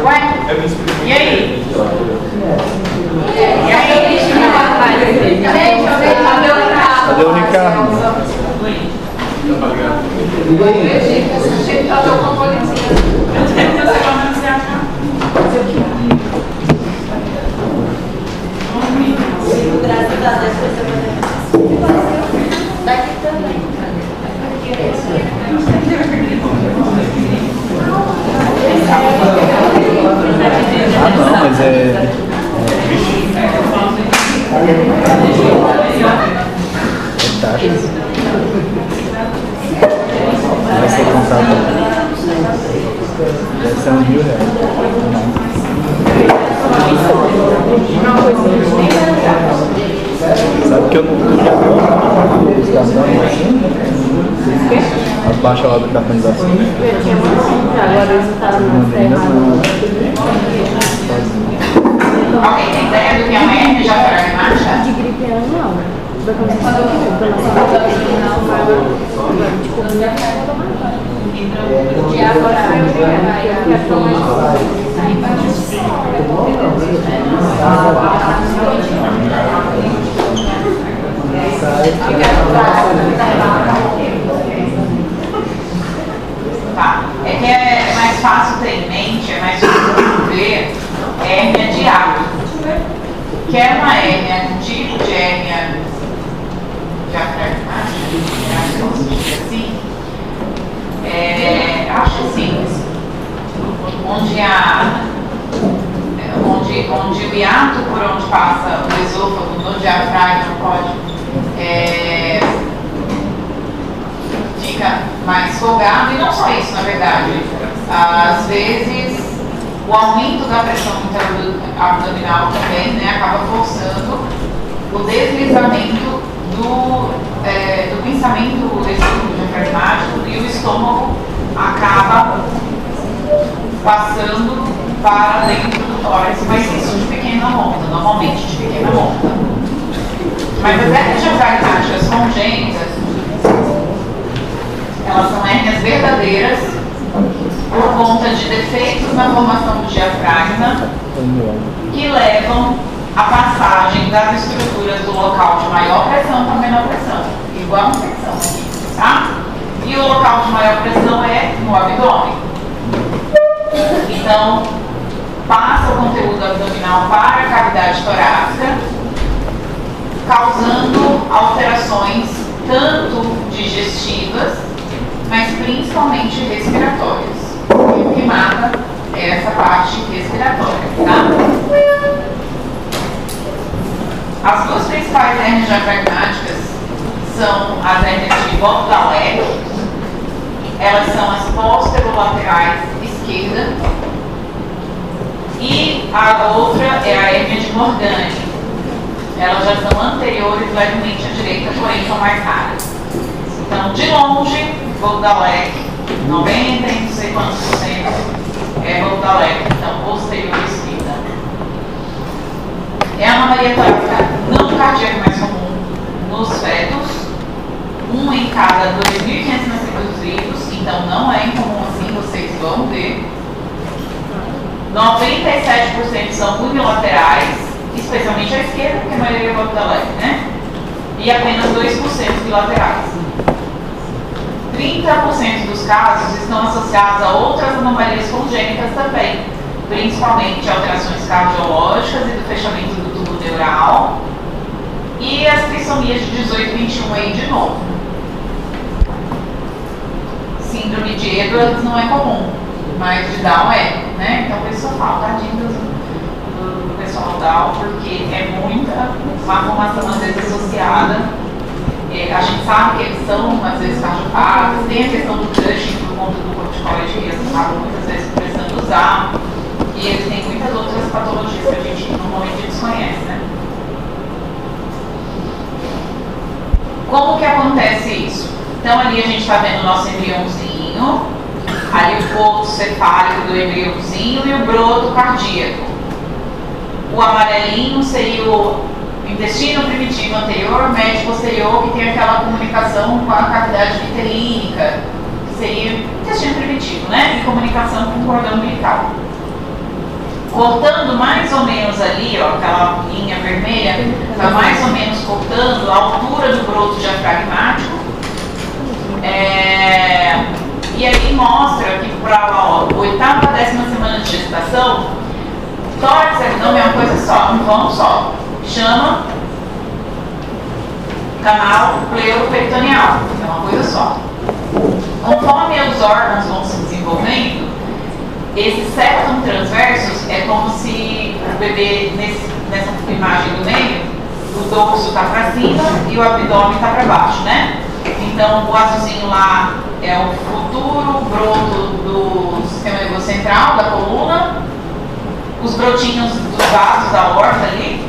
Ué? E aí? Cadê o Ricardo? Graças a Deus daqui também. Ah, não, mas é... taxas. Vai ser comprado. Deve ser uns R$1.000. Sabe que eu não já os cartões assim? As baixas lá do cartões assim. Agora eles estavam na Alguém tem ideia do que é uma hernia diafragmática? de gripe não. Tá. É que é mais fácil ter em mente, é mais fácil ver hérnia de hiato, que é uma hérnia, um tipo de hérnia diafragmática, assim, acho assim, onde o hiato por onde passa o esôfago no diafragma pode fica mais folgado, e não só isso, na verdade. Às vezes o aumento da pressão abdominal também, né, acaba forçando o deslizamento do pensamento diafragmático, e o estômago acaba passando para dentro do tórax, mas isso de pequena monta, normalmente de pequena monta. Mas as hérnias diafragmáticas congênitas, elas são hérnias verdadeiras por conta de defeitos na formação do diafragma que levam à passagem das estruturas do local de maior pressão para menor pressão, igual a infecção aqui, tá? E o local de maior pressão é no abdômen. Então, passa o conteúdo abdominal para a cavidade torácica, causando alterações tanto digestivas, mas principalmente respiratórias. E o que mata é essa parte respiratória, tá? As duas principais hérnias diafragmáticas são as hérnias de Bordalek. Elas são as posterolaterais esquerda, e a outra é a hérnia de Morgani. Elas já são anteriores levemente à direita, porém são mais raras. Então, de longe, Bordalek, 90 e não sei quantos por cento é Bordalek, então posterior esquerda. É a anomalia torácica não cardíaca mais comum nos fetos, 1 em cada 2.500 nascidos vivos, então não é incomum assim, vocês vão ver. 97% são unilaterais, especialmente à esquerda, porque a maioria é Bordalek, né? E apenas 2% bilaterais. 30% dos casos estão associados a outras anomalias congênitas também, principalmente alterações cardiológicas e do fechamento do tubo neural, e as trissomias de 18 e 21 aí de novo. Síndrome de Edwards não é comum, mas de Down é, né? Então por isso eu falo, tadinho do pessoal Down, porque é muita malformação às vezes associada. A gente sabe que eles são, às vezes, cardiopatas, tem a questão do Cushing por conta do corticoide que eles acabam muitas vezes precisando usar, e eles têm muitas outras patologias que a gente normalmente desconhece, né? Como que acontece isso? Então ali a gente está vendo o nosso embriãozinho, ali o ponto cefálico do embriãozinho e o broto cardíaco. O amarelinho seria o intestino primitivo anterior, médio posterior, que tem aquela comunicação com a cavidade vitelínica, que seria intestino primitivo, né? E comunicação com o cordão umbilical. Cortando mais ou menos ali, ó, aquela linha vermelha, está mais ou menos cortando a altura do broto diafragmático. E aí mostra que para a 8ª a 10ª semana de gestação, tórax e abdômen é uma coisa só, um vão só. Chama canal pleuroperitoneal, é uma coisa só. Conforme os órgãos vão se desenvolvendo, esses septum transversos é como se o bebê, nessa imagem do meio, o dorso está para cima e o abdômen está para baixo, né? Então o azulzinho lá é o futuro broto do sistema nervoso central, da coluna, os brotinhos dos vasos da aorta ali,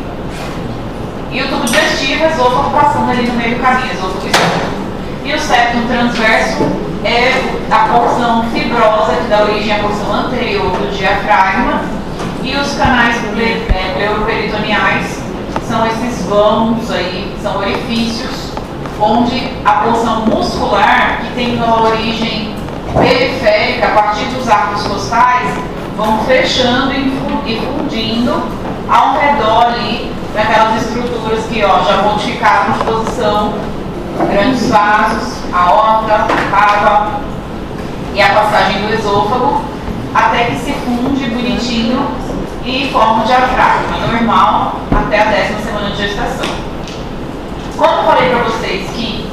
e o tubo digestivo, esôfago passando ali no meio do caminho, esôfago e estômago. E o septum transverso é a porção fibrosa que dá origem à porção anterior do diafragma, e os canais pleuroperitoneais são esses vãos aí, são orifícios, onde a porção muscular, que tem uma origem periférica, a partir dos arcos costais, vão fechando e fundindo ao redor ali daquelas estruturas que ó, já modificaram de posição, grandes vasos, aorta, cava e a passagem do esôfago, até que se funde bonitinho e forma o diafragma normal até a 10ª semana de gestação. Como eu falei para vocês que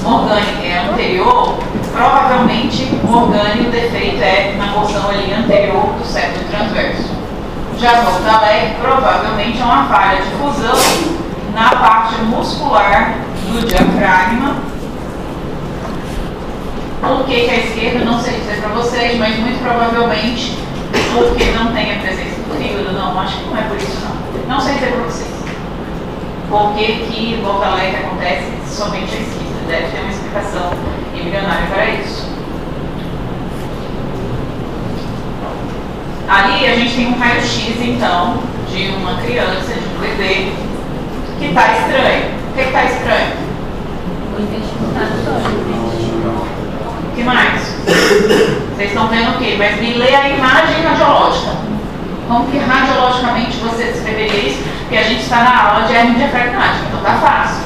o orgânico é anterior, provavelmente o orgânico, o defeito é na porção ali anterior do septo transverso. Já no Octalec, provavelmente é uma falha de fusão na parte muscular do diafragma. Por que a esquerda, não sei dizer para vocês, mas muito provavelmente porque não tem a presença do fígado, não, acho que não é por isso não. Não sei dizer para vocês. Por que o Octalec acontece somente à esquerda? Deve ter uma explicação embrionária para isso. Ali a gente tem um raio-x, então, de uma criança, de um bebê, que está estranho. O que está estranho? O intestino está todo. O que mais? Vocês estão vendo o quê? Mas me lê a imagem radiológica. Como que radiologicamente você descreveria isso? Porque a gente está na aula de hernia diafragmática, então tá fácil.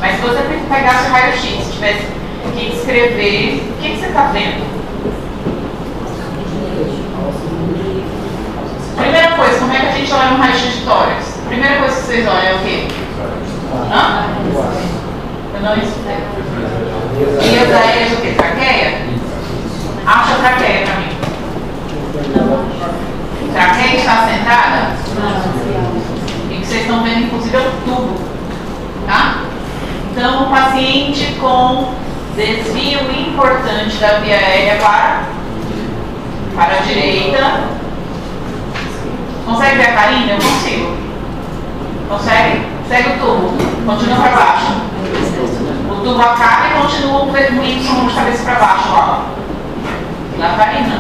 Mas se você pegasse o raio-x, tivesse que descrever, o que você está vendo? Primeira coisa, como é que a gente olha um raio-x de tórax? Primeira coisa que vocês olham é o quê? Hã? Eu não escutei. Vias aéreas o quê? Traqueia? Acha a traqueia para mim. Traqueia está sentada? E o que vocês estão vendo, inclusive, é o tubo. Tá? Então, o paciente com desvio importante da via aérea para a direita. Consegue ver a carinha? Eu consigo. Consegue? Segue o tubo. Continua para baixo. O tubo acaba e continua o Y de cabeça para baixo. Ó. Lá a carinha.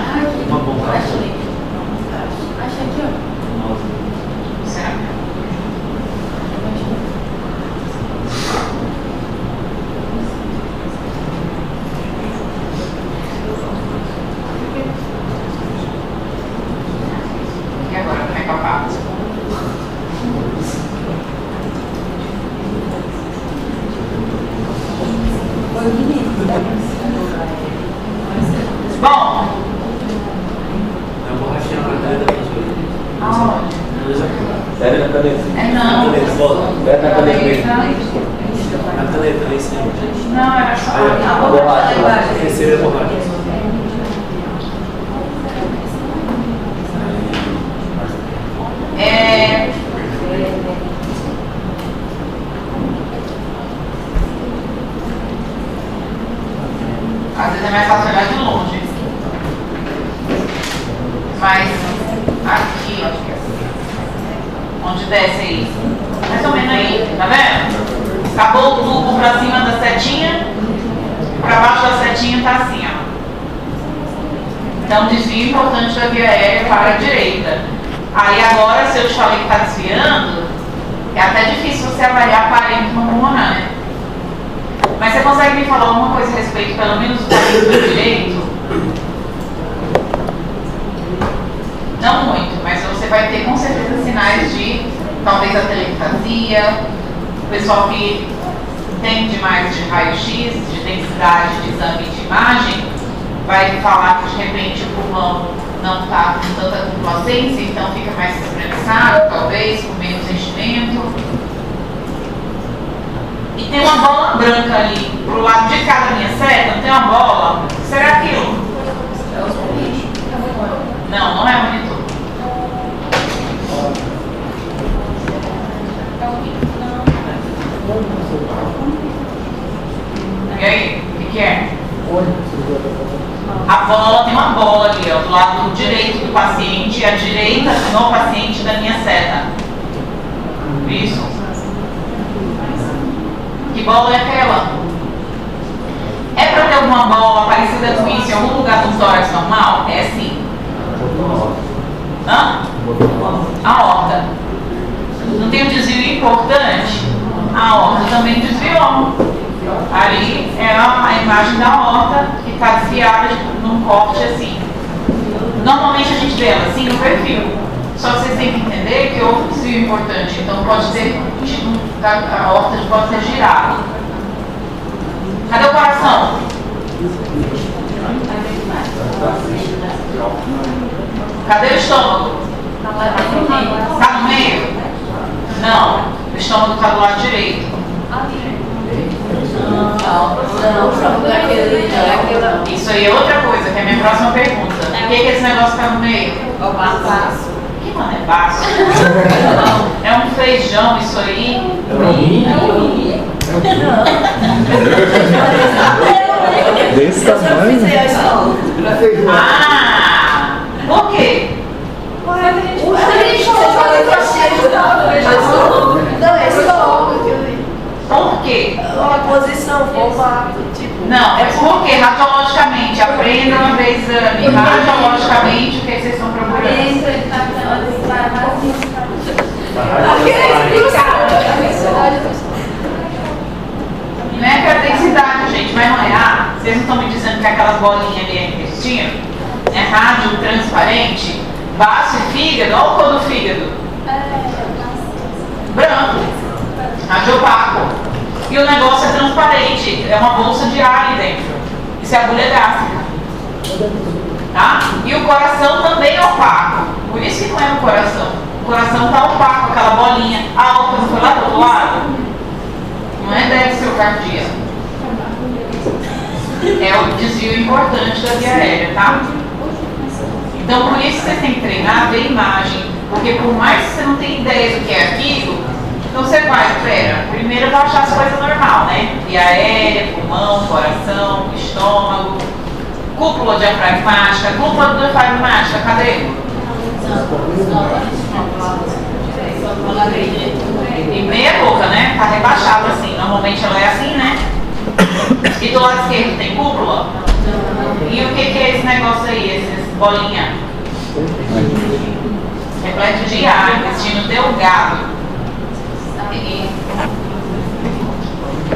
Acha aqui, ó. Certo? E agora, como é que eu faço? Bom, É uma borrachinha na caneta da professora. aonde? Pega na caneta. É não. Na caneta, volta. Pega na caneta mesmo. Não, Na caneta, lá em cima. era só. Aí, a borracha. Terceira é borracha. Às vezes é mais fácil olhar de longe. Mas aqui, ó, onde desce aí, mais ou menos aí, tá vendo? Acabou o tubo pra cima da setinha, pra baixo da setinha tá assim, ó. Então, desvio importante da via aérea para a direita. Aí agora, se eu te falei que está desviando, é até difícil você avaliar parênquima pulmonar, né? Mas você consegue me falar alguma coisa a respeito, pelo menos, do país do direito? Não muito, mas você vai ter com certeza sinais de, talvez, a telepatia, o pessoal que entende mais de raio-x, de densidade de exame de imagem, vai falar que de repente o pulmão não está com tanta complacência, então fica mais espreguiçado, talvez, com menos enchimento. E tem uma bola branca ali, pro lado de cá da minha seta, não tem uma bola? O que será aquilo? Não, não é monitor. E aí, o que é? A bola, tem uma bola ali, ó, do lado direito do paciente, a direita no paciente da minha seta. Isso. Que bola é aquela? É para ter alguma bola parecida com isso em algum lugar do tórax normal? É sim. Hã? A aorta. Não tem um desvio importante? A aorta também desviou. Ali é a imagem da aorta que está desviada num corte assim. Normalmente a gente vê ela assim no perfil. Só que vocês têm que entender que houve um desvio importante. Então pode ter, a aorta pode ter girado. Cadê o coração? Cadê o estômago? Está no meio? Não. O estômago está do lado direito. Isso aí é outra coisa, que é a minha próxima pergunta. Por que esse negócio está no meio? O baço. Que mano é baço? É um feijão isso aí? Desse tamanho? Ah! Por quê? Por quê? A posição, formato, tipo. Não, é porque radiologicamente, aprendam a ver exame. Radiologicamente, o que vocês estão procurando? Não é que a densidade, gente, mas não é A. Vocês não estão me dizendo que aquelas bolinhas ali é intestino? É rádio transparente? Baço e fígado? Olha a cor do fígado. Branco. Rádio opaco. E o negócio é transparente. É uma bolsa de ar ali dentro. Isso é agulha gástrica. Tá? E o coração também é opaco. Por isso que não é no coração. O coração está opaco, aquela bolinha. A outra não foi lá do outro lado? Não é dextrocardia. É o desvio importante da via aérea, tá? Então, por isso você tem que treinar, ver imagem. Porque por mais que você não tenha ideia do que é aquilo, então você vai, primeiro eu vou achar as coisas normais, né? Via aérea, pulmão, coração, estômago, cúpula diafragmática, cúpula diafragmática, cadê? E meia boca, né? Tá rebaixada assim, normalmente ela é assim, né? E do lado esquerdo tem cúpula? E o que é esse negócio aí, essas bolinhas? Repleto de ar, intestino delgado.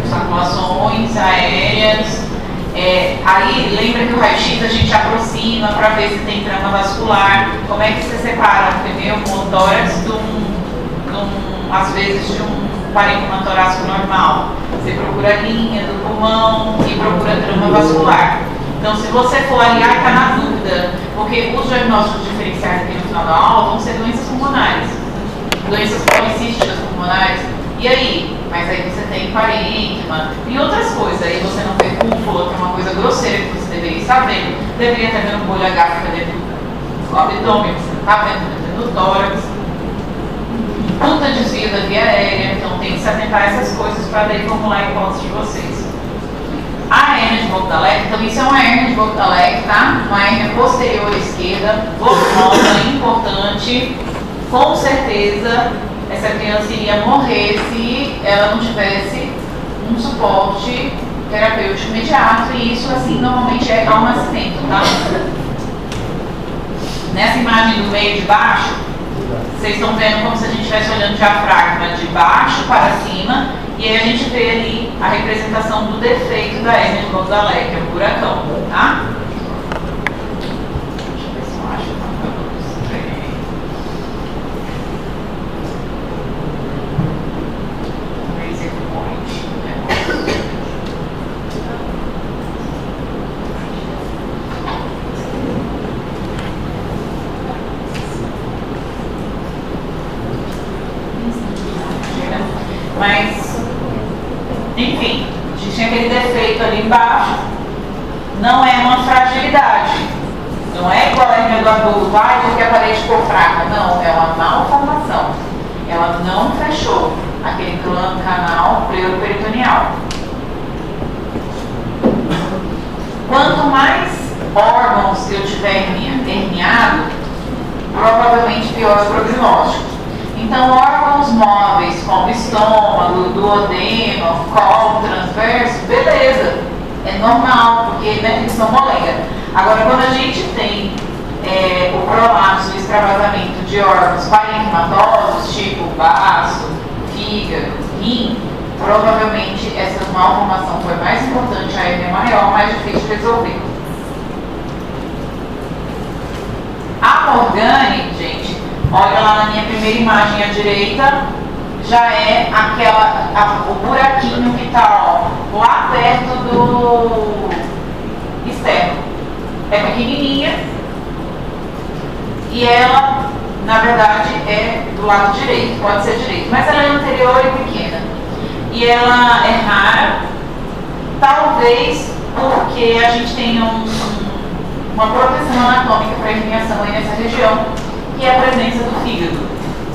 Circulações aéreas. Aí lembra que o raio-x a gente aproxima para ver se tem trama vascular. Como é que você separa o pneumotórax às vezes de um parênquima torácico normal? Você procura a linha do pulmão e procura trama vascular. Então, se você for ali, está na dúvida, porque os diagnósticos diferenciais aqui no final da aula vão ser doenças pulmonares, doenças policísticas pulmonares. E aí? Mas aí você tem parênquima e outras coisas. Aí você não vê cúpula, que é uma coisa grosseira que você deveria estar vendo. Deveria estar vendo bolha gástrica dentro do abdômen, você não está vendo dentro do tórax. Puta desvio da via aérea, então tem que se atentar a essas coisas para daí formular a hipótese de vocês. A hérnia de Vogt-Alec, então isso é uma hérnia de Vogt-Alec, tá? Uma hérnia posterior esquerda, volumosa, importante. Com certeza, essa criança iria morrer se ela não tivesse um suporte terapêutico imediato, e isso, assim, normalmente é ao nascimento, tá? Nessa imagem do meio de baixo, vocês estão vendo como se a gente estivesse olhando o diafragma de baixo para cima E aí a gente vê ali a representação do defeito da hérnia de Gordalé, que é o buracão, tá? Deixa eu ver se eu acho uma coisa. Laser point. Mas, enfim, a gente tem aquele defeito ali embaixo. Não é uma fragilidade. Não é igual a hérnia do adulto, porque a parede ficou fraca. Não, é uma malformação. Ela não fechou aquele canal pleuroperitoneal. Quanto mais órgãos eu tiver herniado, provavelmente pior o prognóstico. Então, órgãos móveis, como estômago, duodeno, colo transverso, beleza, é normal, porque né, eles são molenga. Agora, quando a gente tem o prolapso, o extravasamento de órgãos parenquimatosos, tipo baço, fígado, rim, provavelmente essa malformação foi mais importante, a hérnia é maior, mais difícil de resolver. A Morgane, gente, olha lá na minha primeira imagem à direita, já é o buraquinho que está lá perto do externo. É pequenininha e ela, na verdade, é do lado direito, pode ser direito, mas ela é anterior e pequena. E ela é rara, talvez porque a gente tenha uma proteção anatômica para a herniação aí nessa região, que é a presença do fígado.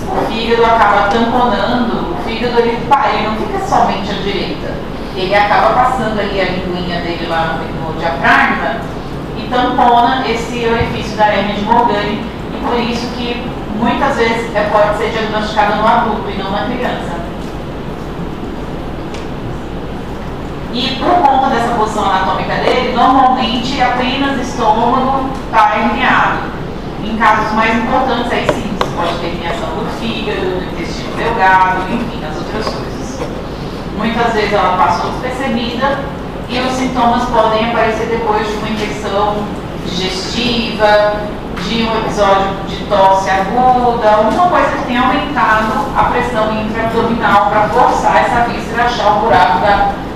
O fígado acaba tamponando, o fígado ele não fica somente à direita, ele acaba passando ali a linguinha dele lá no diafragma e tampona esse orifício da hérnia de Morgane, e por isso que muitas vezes pode ser diagnosticada no adulto e não na criança. E por conta dessa posição anatômica dele, normalmente apenas estômago está herniado. Em casos mais importantes, aí sim, você pode ter herniação do fígado, do intestino delgado, enfim, as outras coisas. Muitas vezes ela passou despercebida e os sintomas podem aparecer depois de uma infecção digestiva, de um episódio de tosse aguda, alguma coisa que tenha aumentado a pressão intra-abdominal para forçar essa víscera a achar o buraco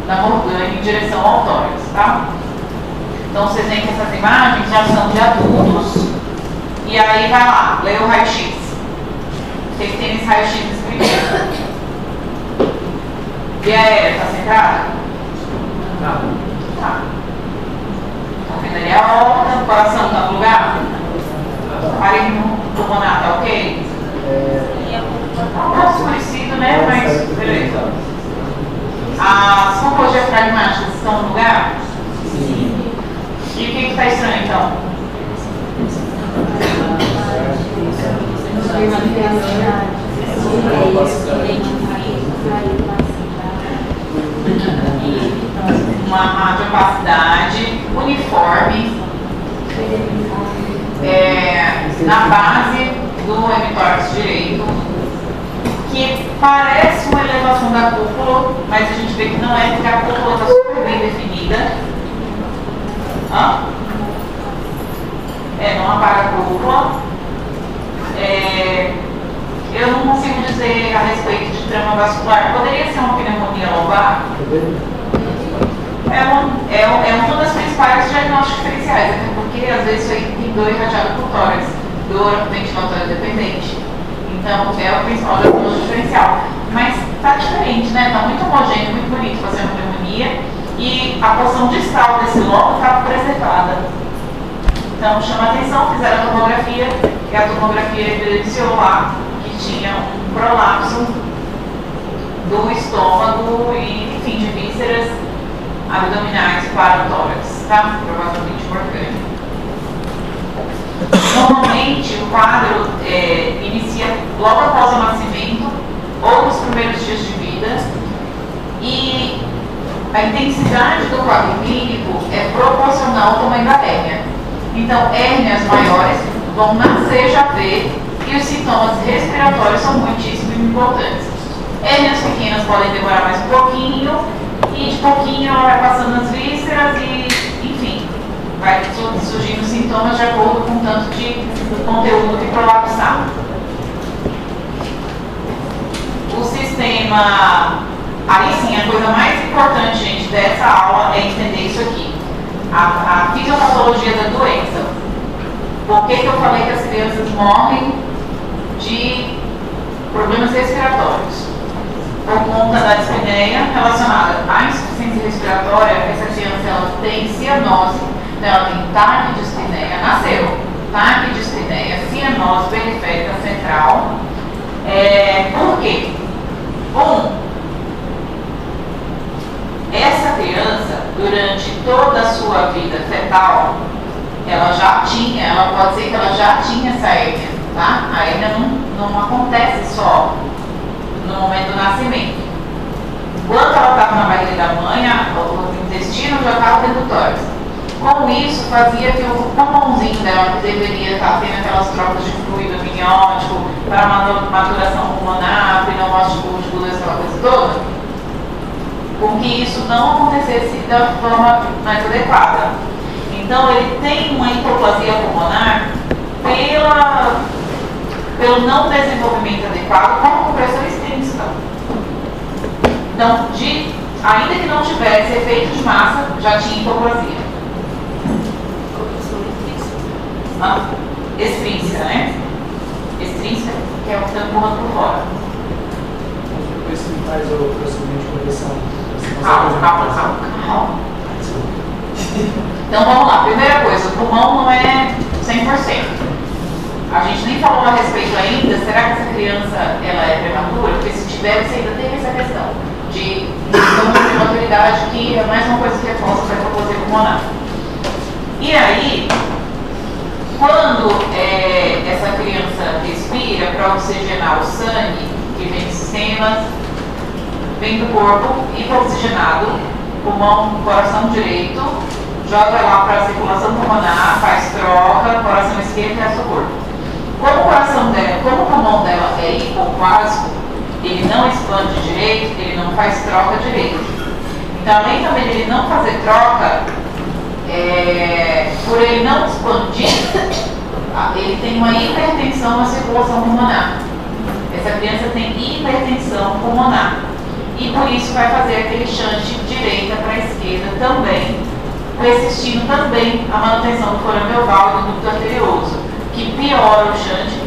da Morgane em direção ao tórax, tá? Então vocês veem que essas imagens já são de adultos. E aí vai lá, lê o raio-x. O que tem nesse raio-x escrito? Via aérea, está centrada? Tá. A venda é alta, o coração está no lugar? Parede pulmonar, tá ok? Tá um pouco escurecido, né? Mas beleza. As compas diafragmáticas estão no lugar? Sim. E o que está estranho então? Uma radiopacidade uniforme na base do hemitórax direito, que parece uma elevação da cúpula, mas a gente vê que não é, porque a cúpula está super bem definida. Não apaga a cúpula. Eu não consigo dizer a respeito de trama vascular. Poderia ser uma pneumonia lobar? É uma das principais diagnósticos diferenciais, até porque às vezes isso aí tem dor irradiada por tórax, dor ventilatória dependente. Então é o principal diagnóstico diferencial. Mas está diferente, né? Está muito homogêneo, muito bonito fazer uma pneumonia e a porção distal desse lobo está preservada. Então chama a atenção, fizeram a tomografia e a tomografia evidenciou lá que tinha um prolapso do estômago e, enfim, de vísceras abdominais para o tórax, tá? Provavelmente Morgane. Normalmente o quadro inicia logo após o nascimento ou nos primeiros dias de vida e a intensidade do quadro clínico é proporcional ao tamanho da hérnia. Então, hérnias maiores vão nascer já ver e os sintomas respiratórios são muitíssimo importantes. Hérnias pequenas podem demorar mais um pouquinho, e de pouquinho ela vai passando as vísceras e, enfim, vai surgindo sintomas de acordo com o tanto de conteúdo que prolapsar. O sistema, aí sim, a coisa mais importante, gente, dessa aula é entender isso aqui. A fisiopatologia da doença. Por que eu falei que as crianças morrem de problemas respiratórios? Por conta da dispneia relacionada à insuficiência respiratória, essa criança ela tem cianose, ela tem taquidispneia, nasceu, taquidispneia, cianose periférica central. Por quê? Essa criança, durante toda a sua vida fetal, ela pode ser que ela já tinha essa hérnia, tá? A hérnia não acontece só no momento do nascimento. Enquanto ela estava na barriga da mãe, o intestino já estava dentro do tórax. Com isso, fazia que o pulmãozinho dela, que deveria estar tendo aquelas trocas de fluido amniótico para maturação pulmonar, pneumótico, aquela coisa toda, com que isso não acontecesse da forma mais adequada. Então, ele tem uma hipoplasia pulmonar pelo não desenvolvimento adequado com a compressão extrínseca. Então, ainda que não tivesse efeito de massa, já tinha hipoplasia. Extrínseca, né? Extrínseca, que é o que está empurrando por fora. Depois que faz o procedimento de correção. Calma. Então vamos lá, primeira coisa, o pulmão não é 100%. A gente nem falou a respeito ainda, será que essa criança ela é prematura? Porque se tiver, você ainda tem essa questão de prematuridade, que é mais uma coisa que reforça para a hipoplasia pulmonar. E aí, quando essa criança respira para oxigenar o sangue, que vem dos sistemas, vem do corpo, hipoxigenado, pulmão, coração direito, joga lá para a circulação pulmonar, faz troca, coração esquerdo e resto do corpo. Como o pulmão dela é hipoplásico, ele não expande direito, ele não faz troca direito. Então, além também de ele não fazer troca, por ele não expandir, ele tem uma hipertensão na circulação pulmonar. Essa criança tem hipertensão pulmonar. E por isso vai fazer aquele shunt direita para a esquerda também, persistindo também a manutenção do forame oval e do ducto arterioso, que piora o shunt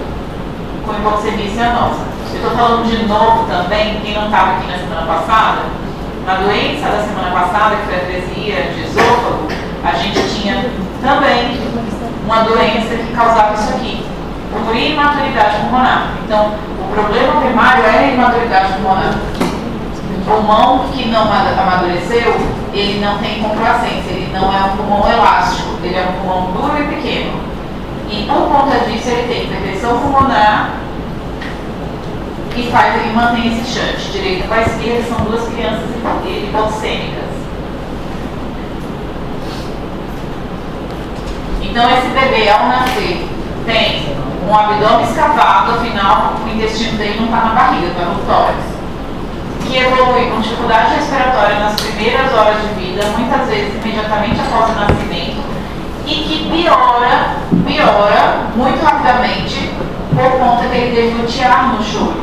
com hipoxemia cianosa. Eu estou falando de novo também, quem não estava aqui na semana passada, na doença da semana passada, que foi a atresia de esôfago, a gente tinha também uma doença que causava isso aqui, por imaturidade pulmonar. Então, o problema primário é a imaturidade pulmonar. O pulmão que não amadureceu, ele não tem complacência, ele não é um pulmão elástico, ele é um pulmão duro e pequeno. E por conta disso, ele tem hipertensão pulmonar e mantém esse shunt. Direita para a esquerda, são duas crianças hipoxêmicas. Então, esse bebê, ao nascer, tem um abdômen escavado, afinal, o intestino dele não está na barriga, está no tórax, que evolui com dificuldade respiratória nas primeiras horas de vida, muitas vezes imediatamente após o nascimento, e que piora muito rapidamente por conta dele deglutear no choro.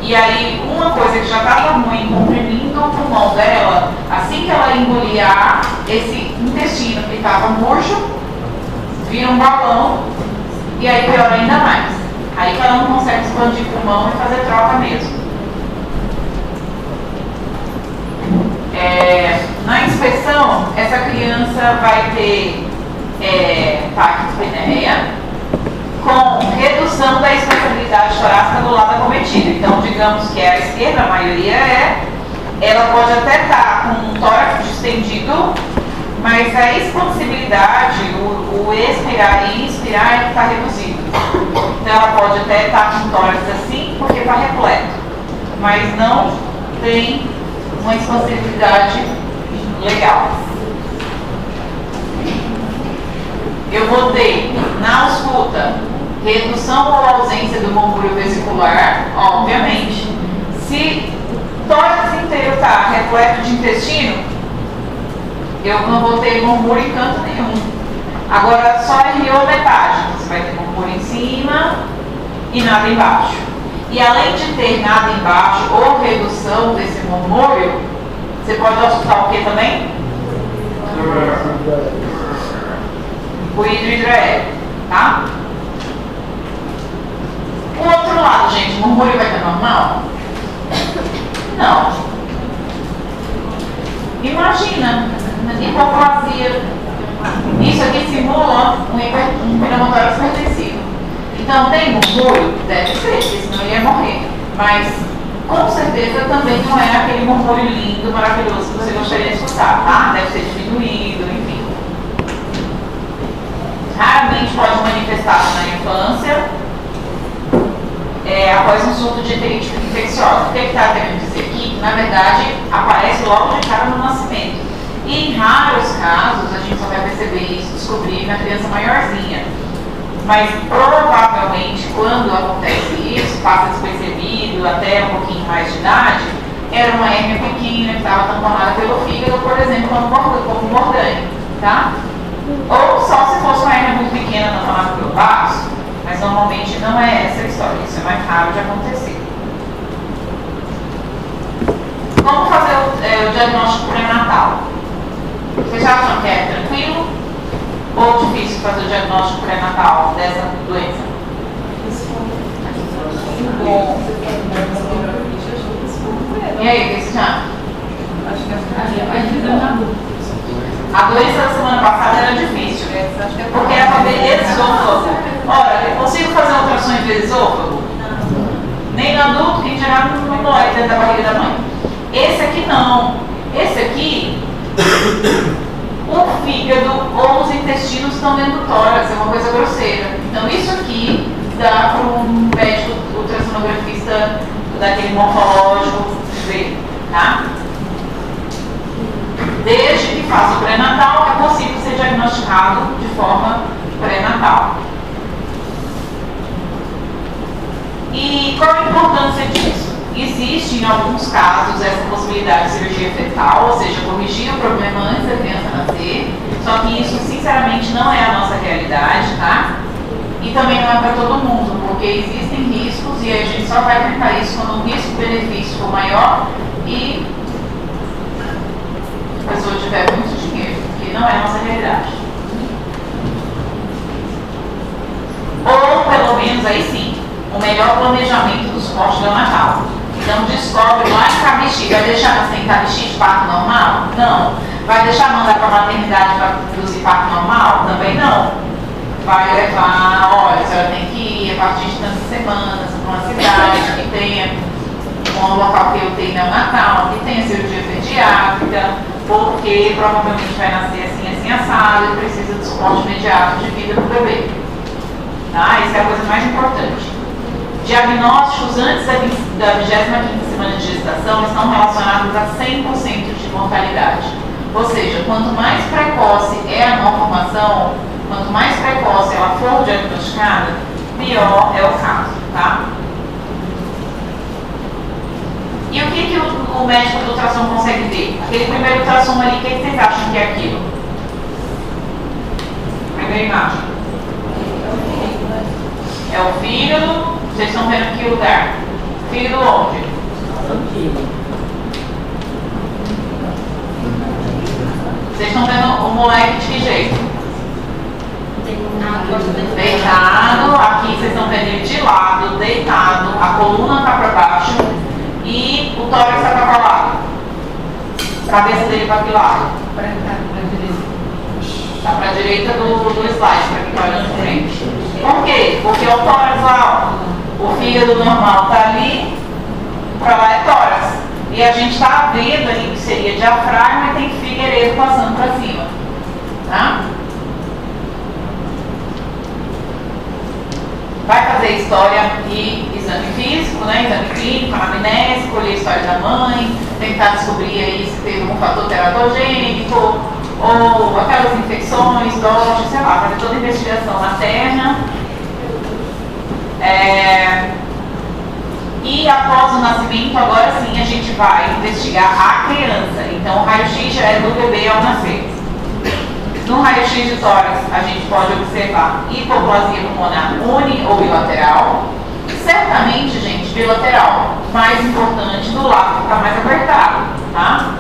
E aí, uma coisa que já estava ruim, comprimindo o pulmão dela, assim que ela engolia ar, esse intestino que estava murcho, vira um balão, e aí piora ainda mais. Aí que ela não consegue expandir o pulmão e fazer troca mesmo. Na inspeção, essa criança vai ter taquidispneia com redução da expansibilidade torácica do lado acometido. Então, digamos que a esquerda, a maioria ela pode até estar com um tórax distendido, mas a expansibilidade, o expirar e inspirar é que está reduzido. Então, ela pode até estar com um tórax assim, porque está repleto, mas não tem uma expansibilidade legal. Eu vou ter, na ausculta, redução ou ausência do murmúrio vesicular, obviamente. Se Se o tórax inteiro está repleto de intestino, eu não vou ter murmúrio em canto nenhum. Agora, só herniou metade, você vai ter murmúrio em cima e nada embaixo. E além de ter nada embaixo ou redução desse murmúrio, você pode auscultar o que também? Ruído hidroaéreo, tá? O outro lado, gente, o murmúrio vai estar normal? Não. Imagina, hipoplasia. Isso aqui simula um pneumotórax hipertensivo. Então, tem murmúrio? Deve ser, porque senão ele ia morrer. Mas, com certeza, também não é aquele murmúrio lindo, maravilhoso que você gostaria de escutar, tá? Deve ser diminuído, enfim. Raramente pode manifestar na infância, após um surto de enterite infecciosa. O que está querendo dizer aqui? Que, na verdade, aparece logo de cara no nascimento. E em raros casos, a gente só vai perceber isso, descobrir na criança maiorzinha. Mas, provavelmente, quando acontece isso, passa despercebido até um pouquinho mais de idade, era uma hérnia pequena que estava tamponada pelo fígado, por exemplo, como mordane, tá? Ou só se fosse uma hérnia muito pequena tamponada pelo baço, mas normalmente não é essa a história, isso é mais raro de acontecer. Como fazer o diagnóstico pré-natal? Vocês já acham que é tranquilo ou difícil fazer o diagnóstico pré-natal dessa doença? E aí, o que vocês acham? A doença da semana passada era difícil, porque era para ver esôfago. Ora, eu consigo fazer ultrassom em esôfago? Nem no adulto, que em geral não dói dentro da barriga da mãe. Esse aqui não. Esse aqui, o fígado ou os intestinos estão dentro do tórax, é uma coisa grosseira. Então isso aqui dá para um médico ultrassonografista daquele morfológico ver, tá? Desde que faça o pré-natal, é possível ser diagnosticado de forma pré-natal. E qual a importância disso? Existe, em alguns casos, essa possibilidade de cirurgia fetal, ou seja, corrigir o problema antes da criança nascer, só que isso, sinceramente, não é a nossa realidade, tá? E também não é para todo mundo, porque existem riscos e a gente só vai tentar isso quando o risco-benefício for maior e a pessoa tiver muito dinheiro, que não é a nossa realidade. Ou, pelo menos, aí sim, o melhor planejamento dos cortes neonatal. Então, descobre lá em Cabixi, vai deixar nascer em Cabixi de parto normal? Não. Vai deixar mandar para a maternidade para induzir parto normal? Também não. Vai levar, olha, a senhora tem que ir a partir de tantas semanas para uma cidade que tenha um local que eu tenho neonatal, que tenha cirurgia pediátrica, porque provavelmente vai nascer assim assado e precisa de suporte imediato de vida para o bebê. Tá? Isso é a coisa mais importante. Diagnósticos antes da 25ª semana de gestação estão relacionados a 100% de mortalidade. Ou seja, quanto mais precoce é a malformação, quanto mais precoce ela for diagnosticada, pior é o caso, tá? E o que o médico do ultrassom consegue ver? Aquele primeiro ultrassom ali, o que vocês acham que é aquilo? Primeira imagem. É o fígado. Vocês estão vendo que lugar? Fígado onde? Vocês estão vendo o moleque de que jeito? Deitado. Aqui vocês estão vendo ele de lado, deitado. A coluna está para baixo. E o tórax está para qual lado? A cabeça dele para que lado? Para a direita. Está para a direita do slide, para quem está olhando para frente. Por quê? Porque o tórax lá, o fígado normal está ali, para lá é tórax. E a gente está vendo ali que seria diafragma e tem figueiredo passando para cima. Tá? Vai fazer história e exame físico, né? Exame clínico, anamnese, colher a história da mãe, tentar descobrir aí se teve um fator teratogênico ou aquelas infecções, doses, sei lá, fazer toda a investigação materna. E após o nascimento, agora sim a gente vai investigar a criança. Então o raio-x já é do bebê ao nascer. No raio-x de tórax, a gente pode observar hipoplasia pulmonar uni ou bilateral. Certamente, gente, bilateral. Mais importante, do lado que está mais apertado, tá?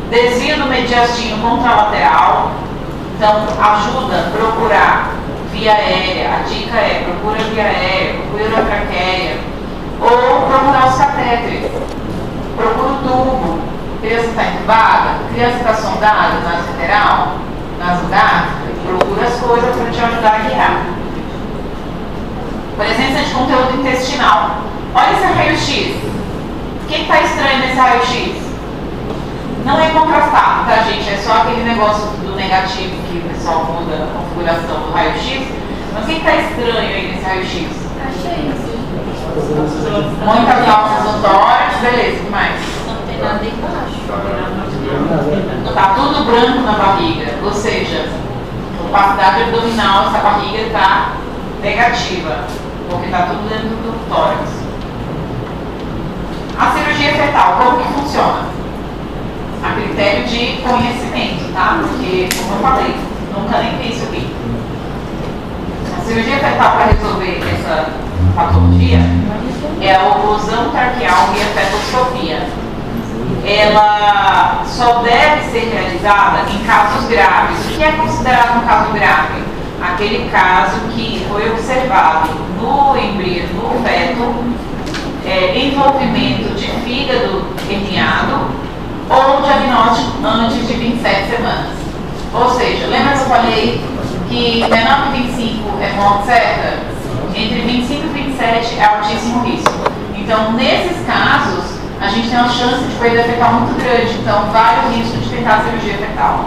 Desvio do mediastino contralateral. Então, ajuda a procurar via aérea. A dica é procura via aérea, procura a traqueia. Ou procurar os catéteres. Procura o tubo. Criança está entubada, criança está sondada, nasolateral, nasogástrica. Procura as coisas para te ajudar a guiar. Presença de conteúdo intestinal. Olha esse raio-x. O que está estranho nesse raio-x? Não é contrastado, tá, gente? É só aquele negócio do negativo que o pessoal muda a configuração do raio-x. Mas o que está estranho aí nesse raio-x? Achei isso. Muitas alças no tórax, beleza, o que mais? Não tem nada embaixo. Tá tudo branco na barriga, ou seja, capacidade abdominal, essa barriga está negativa, porque está tudo dentro do tórax. A cirurgia fetal, como que funciona? A critério de conhecimento, tá? Porque, como eu falei, nunca nem vi isso aqui. A cirurgia fetal para resolver essa patologia é a oclusão traqueal e a fetoscopia. Ela só deve ser realizada em casos graves. O que é considerado um caso grave? Aquele caso que foi observado no embrião, no feto, envolvimento de fígado herniado ou diagnóstico antes de 27 semanas. Ou seja, lembra que eu falei que menor que 25 é morte certa? Entre 25 e 27 é altíssimo risco. Então, nesses casos, a gente tem uma chance de perda fetal muito grande. Então, vale o risco de tentar a cirurgia fetal.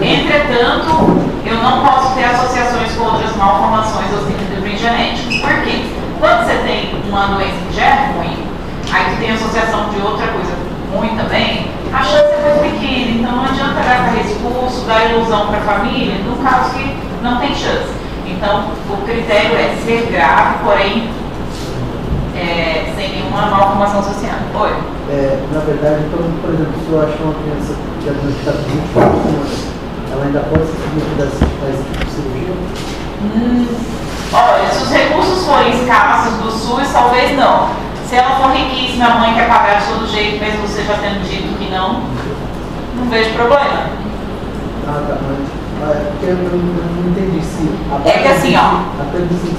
Entretanto, eu não posso ter associações com outras malformações ou síndromes genéticos. Por quê? Quando você tem uma doença que já é ruim, aí tu tem associação de outra coisa ruim também, a chance é muito pequena. Então não adianta gastar recurso, dar ilusão para a família, no caso que não tem chance. Então o critério é ser grave, porém sem nenhuma malformação associada. Oi? Na verdade, então, por exemplo, se eu achar uma criança diagnosticada com 24 semanas, ela ainda pode ser submetida a esse tipo de cirurgia? Olha, se os recursos forem escassos do SUS, talvez não. Se ela for riquíssima, a mãe quer pagar de todo jeito, mesmo você já tendo dito que não vejo problema. Ah, tá, mas porque eu não entendi se... É que assim, ó,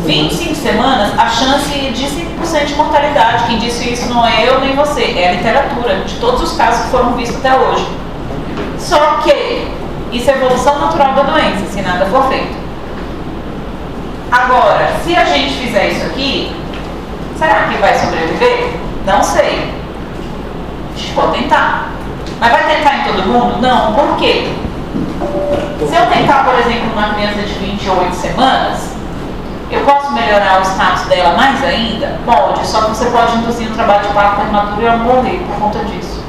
25 semanas, a chance de 5% de mortalidade. Quem disse isso não é eu nem você, é a literatura, de todos os casos que foram vistos até hoje. Só que isso é evolução natural da doença, se nada for feito. Agora, se a gente fizer isso aqui, será que vai sobreviver? Não sei. A gente pode tentar. Mas vai tentar em todo mundo? Não. Por quê? Se eu tentar, por exemplo, uma criança de 28 semanas, eu posso melhorar o status dela mais ainda? Pode, só que você pode induzir um trabalho de parto prematuro e ela morrer por conta disso.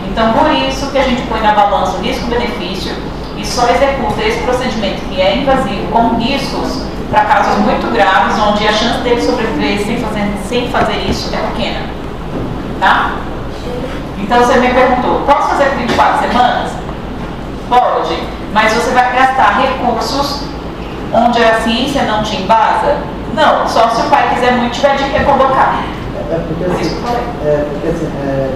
Então, por isso que a gente põe na balança o risco-benefício e só executa esse procedimento que é invasivo com riscos para casos muito graves, onde a chance dele sobreviver sem fazer isso é pequena. Tá? Então você me perguntou, posso fazer por 24 semanas? Pode, mas você vai gastar recursos onde a ciência não te embasa? Não, só se o pai quiser muito tiver dinheiro para colocar. Porque assim,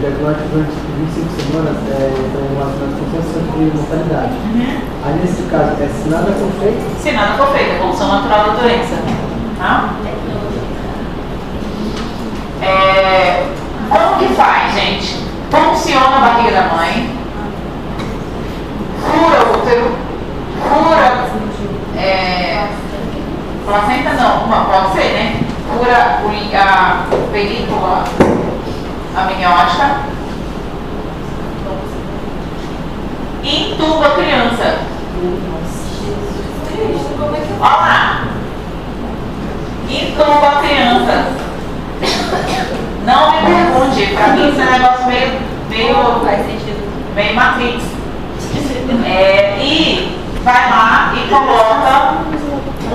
diagnóstico durante 25 semanas estão relacionados com sensação de mortalidade. Aí nesse caso, se nada for feito? Se nada for feito, evolução natural da doença. Tá? Como que faz, gente? Funciona a barriga da mãe, fura o útero, fura placenta não, pode ser, né? Fura a película amniótica e intuba a criança. Olha lá. Intuba a criança. Não me pergunte, pra mim isso é um negócio meio Matrix. E vai lá e coloca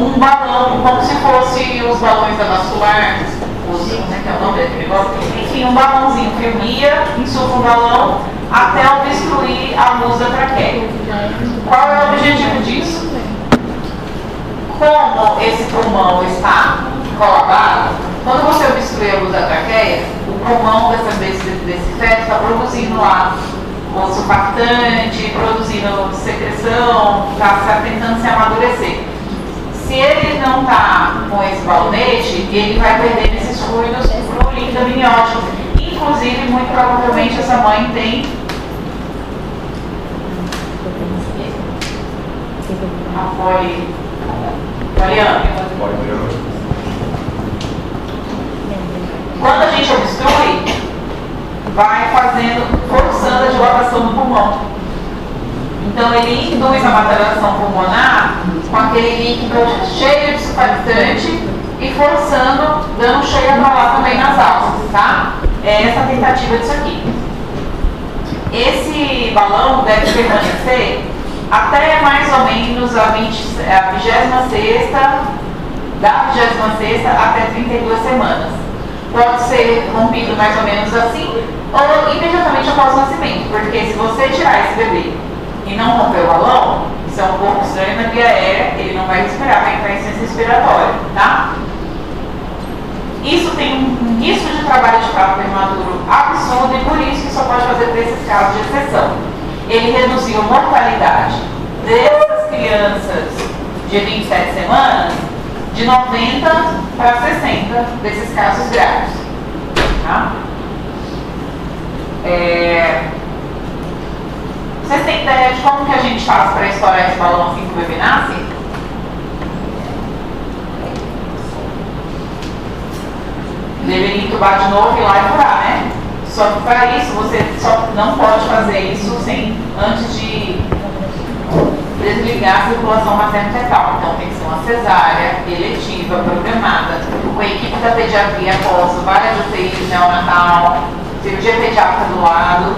um balão, como se fosse os balões da vascular, como é que é o nome daquele negócio? Enfim, um balãozinho que eu ia, insufla um balão até obstruir a luz da traqueia. Qual é o objetivo disso? Como esse pulmão está colapsado, quando você obstrui a luz da traqueia, o pulmão desse feto está produzindo lá o surfactante, produzindo secreção, está tentando se amadurecer. Se ele não está com esse balonete, ele vai perder esses fluidos para o líquido amniótico. Inclusive, muito provavelmente, essa mãe tem a poliâmia. Quando a gente obstrui, vai forçando a dilatação do pulmão. Então ele induz a maturação pulmonar com aquele líquido cheio de surfactante e forçando, dando cheia para lá também nas alças, tá? É essa a tentativa disso aqui. Esse balão deve permanecer até mais ou menos a 26ª, da 26ª até 32 semanas. Pode ser rompido mais ou menos assim, ou imediatamente após o nascimento, porque se você tirar esse bebê e não romper o balão, isso é um pouco estranho na via aérea, ele não vai respirar, vai entrar em insuficiência respiratória, tá? Isso tem um risco de trabalho de parto prematuro absurdo e por isso que só pode fazer para esses casos de exceção. Ele reduziu a mortalidade dessas crianças de 27 semanas de 90 para 60 desses casos graves. Tá? Vocês têm ideia de como que a gente faz para estourar esse balão assim que o bebê nasce? Deveria entubar de novo e ir lá e furar, né? Só que para isso você só não pode fazer isso antes de desligar a circulação materno-fetal. Então tem que ser uma cesárea eletiva, programada, com a equipe da pediatria após várias UTIs neonatal, cirurgia pediátrica do lado.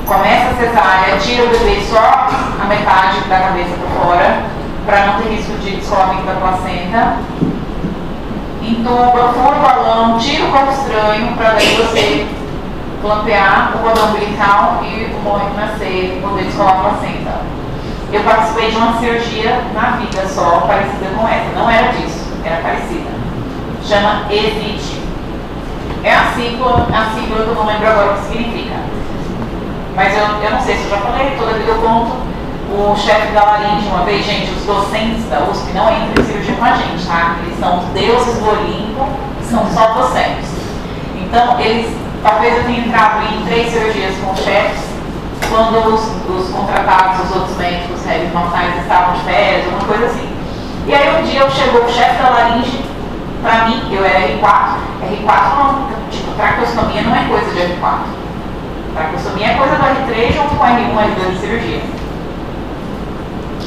Começa a cesárea, tira o bebê só a metade da cabeça para fora, para não ter risco de descolamento da placenta. Entuba, fura o balão, tira o corpo estranho, para daí você clampear o cordão umbilical e o pulmão nascer, poder descolar a placenta. Eu participei de uma cirurgia na vida só, parecida com essa. Não era disso, era parecida. Chama ESIT. É a sigla que eu não lembro agora o que significa. Mas eu não sei se eu já falei, toda vida eu conto. O chefe da laringe, uma vez, gente, os docentes da USP não entram em cirurgia com a gente, tá? Eles são os deuses do Olimpo, são só docentes. Então, talvez eu tenha entrado em 3 cirurgias com chefes, quando os contratados, os outros médicos réis mortais estavam de férias, alguma coisa assim. E aí um dia chegou o chefe da laringe pra mim, eu era R4. R4 não, tipo, traqueostomia não é coisa de R4. Traqueostomia é coisa do R3 junto com R1, R2 de cirurgia.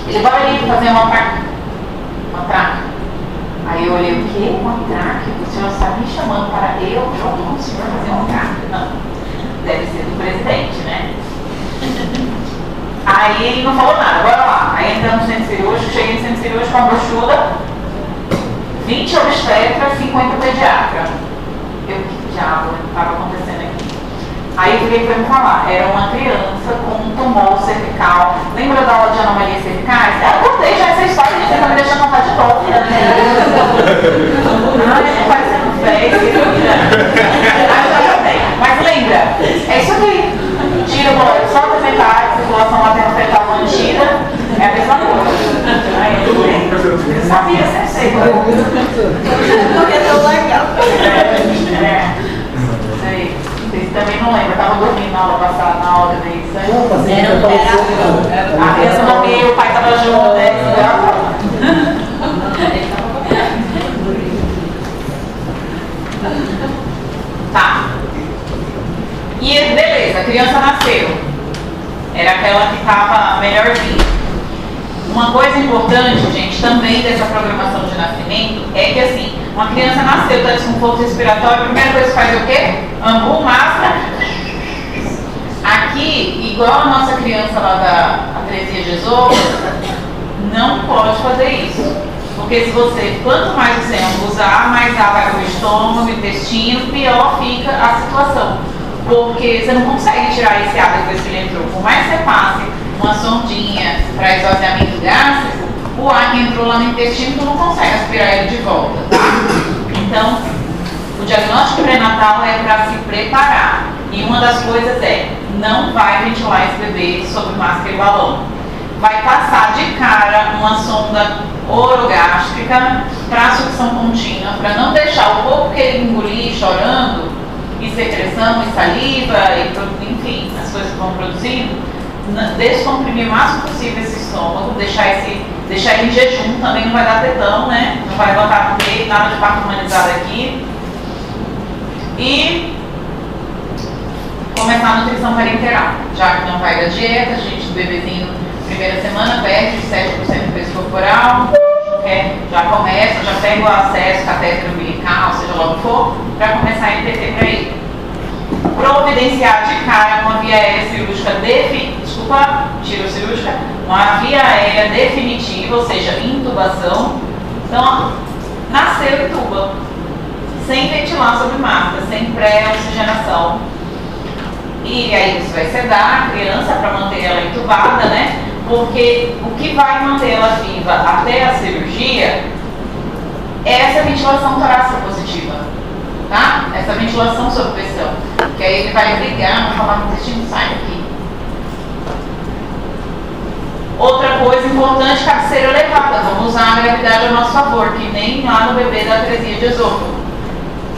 Ele vai ali fazer uma traca. Aí eu olhei, o quê? Uma traca? O senhor está me chamando para eu, junto com o senhor, fazer uma traca? Não. Deve ser do presidente, né? Aí ele não falou nada, bora lá. Aí entramos no centro cirúrgico, cheguei no centro cirúrgico com a brochura, 20 obstetras, 50 pediatra. Que diabo estava acontecendo aqui? Aí eu virei para me falar, era uma criança com um tumor cervical. Lembra da aula de anomalias cervicais? Eu contei já essa história, você está me deixando contar de novo. Ai, parecendo feio. Mas lembra, é isso aqui. Tira o bolão, solta a metade, circulação materno-fetal mantida, é a mesma coisa. Aí eu sabia, sempre sei. Porque é tão legal. Isso aí. Vocês também não lembram, eu estava dormindo na aula passada, na aula da edição. Eu dormi, o pai estava junto, Tá. E beleza, a criança nasceu. Era aquela que estava melhorzinha. Uma coisa importante, gente, também dessa programação de nascimento é que assim, uma criança nasceu, está desconforto respiratório, a primeira coisa que faz é o quê? Ambu, máscara. Aqui, igual a nossa criança lá da atresia de esôfago, não pode fazer isso. Porque se você, quanto mais você usar, mais água vai para o estômago, intestino, pior fica a situação. Porque você não consegue tirar esse ar depois que ele entrou. Por mais que você passe uma sondinha para esvaziamento gástrico, o ar que entrou lá no intestino, tu não consegue aspirar ele de volta, tá? Então, o diagnóstico pré-natal é para se preparar. E uma das coisas é, não vai ventilar esse bebê sob máscara e balão. Vai passar de cara uma sonda orogástrica para sucção contínua, para não deixar o pouco que ele engolir chorando, e secreção, e saliva, e enfim, as coisas que vão produzindo, descomprimir o máximo possível esse estômago, deixar ele em jejum, também não vai dar tetão, né? Não vai botar peito, nada de parto humanizado aqui. E começar a nutrição parenteral, já que não vai da dieta, a gente, o bebezinho, primeira semana, perde 7% do peso corporal, já começa, já pega o acesso, catéter umbilical, seja lá o que for, para começar a NPT para ele. Providenciar de cara uma via aérea cirúrgica cirúrgica, uma via aérea definitiva, ou seja, intubação. Então, nasceu intuba, sem ventilar sob máscara, sem pré-oxigenação. E aí você vai sedar a criança para manter ela intubada, né? Porque o que vai manter ela viva até a cirurgia é essa ventilação torácica positiva, tá? Essa ventilação sob pressão. Que aí ele vai brigar, não falar no intestino, sai daqui. Outra coisa importante, cabeceira elevada. Vamos usar a gravidade a nosso favor, que nem lá no bebê da atresia de esôfago.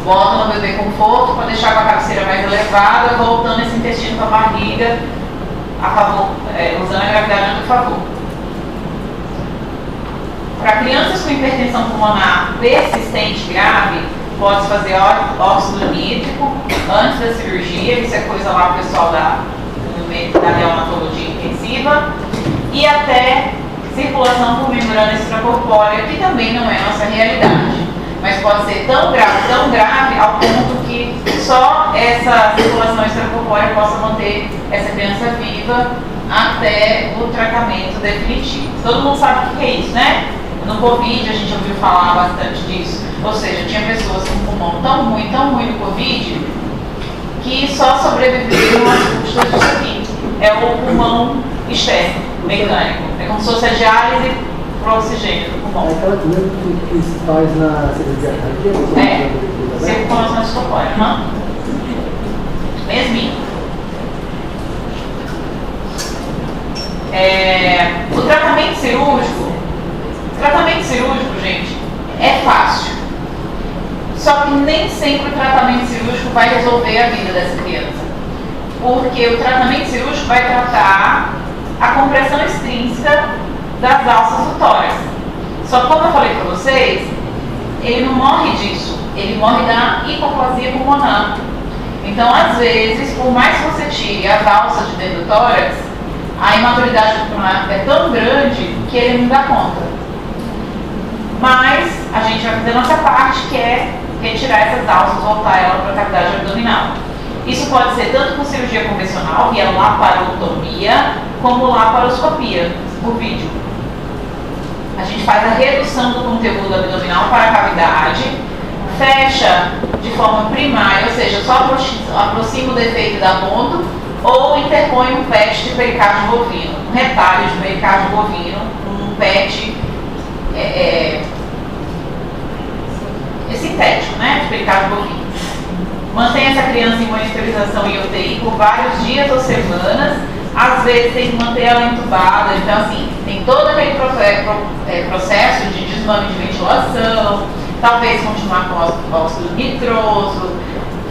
Bota no bebê conforto para deixar com a cabeceira mais elevada, voltando esse intestino para a barriga, a favor, usando a gravidade a nosso favor. Para crianças com hipertensão pulmonar persistente grave, pode fazer óxido nítrico antes da cirurgia, isso é coisa lá pro pessoal da neonatologia intensiva, e até circulação por membrana extracorpórea, que também não é nossa realidade, mas pode ser tão grave ao ponto que só essa circulação extracorpórea possa manter essa criança viva até o tratamento definitivo. Todo mundo sabe o que é isso, né? No Covid a gente ouviu falar bastante disso, ou seja, tinha pessoas com pulmão tão ruim no Covid, que só sobreviveram às custas disso aqui. É o pulmão externo, mecânico. É como se fosse a diálise para o oxigênio do pulmão. É aquela coisa que se faz na cirurgia cardíaca? Circulação extracorpórea, mesminho. O tratamento cirúrgico, gente, é fácil. Só que nem sempre o tratamento cirúrgico vai resolver a vida dessa criança. Porque o tratamento cirúrgico vai tratar a compressão extrínseca das alças do tórax. Só que, como eu falei para vocês, ele não morre disso, ele morre da hipoplasia pulmonar. Então, às vezes, por mais que você tire as alças de dentro do tórax, a imaturidade pulmonar é tão grande que ele não dá conta. Mas a gente vai fazer a nossa parte, que é retirar essas alças, voltar ela para a cavidade abdominal. Isso pode ser tanto com cirurgia convencional, via laparotomia, como laparoscopia, por vídeo. A gente faz a redução do conteúdo abdominal para a cavidade, fecha de forma primária, ou seja, só aproxima o defeito da ponta, ou interpõe um PET de pericárdio bovino, um retalho de pericárdio bovino, um PET sintético, né, de pericárdio bovino. Mantém essa criança em monitorização em UTI por vários dias ou semanas, às vezes tem que manter ela entubada, então assim, tem todo aquele processo de desmame de ventilação, talvez continuar com óxido nitroso,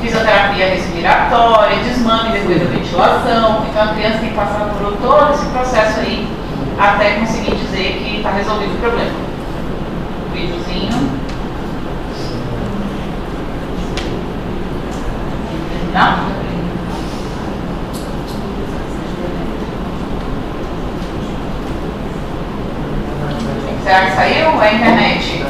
fisioterapia respiratória, desmame depois da ventilação. Então a criança tem que passar por todo esse processo aí até conseguir dizer que está resolvido o problema. Videozinho. Não? Será que saiu ou é a internet?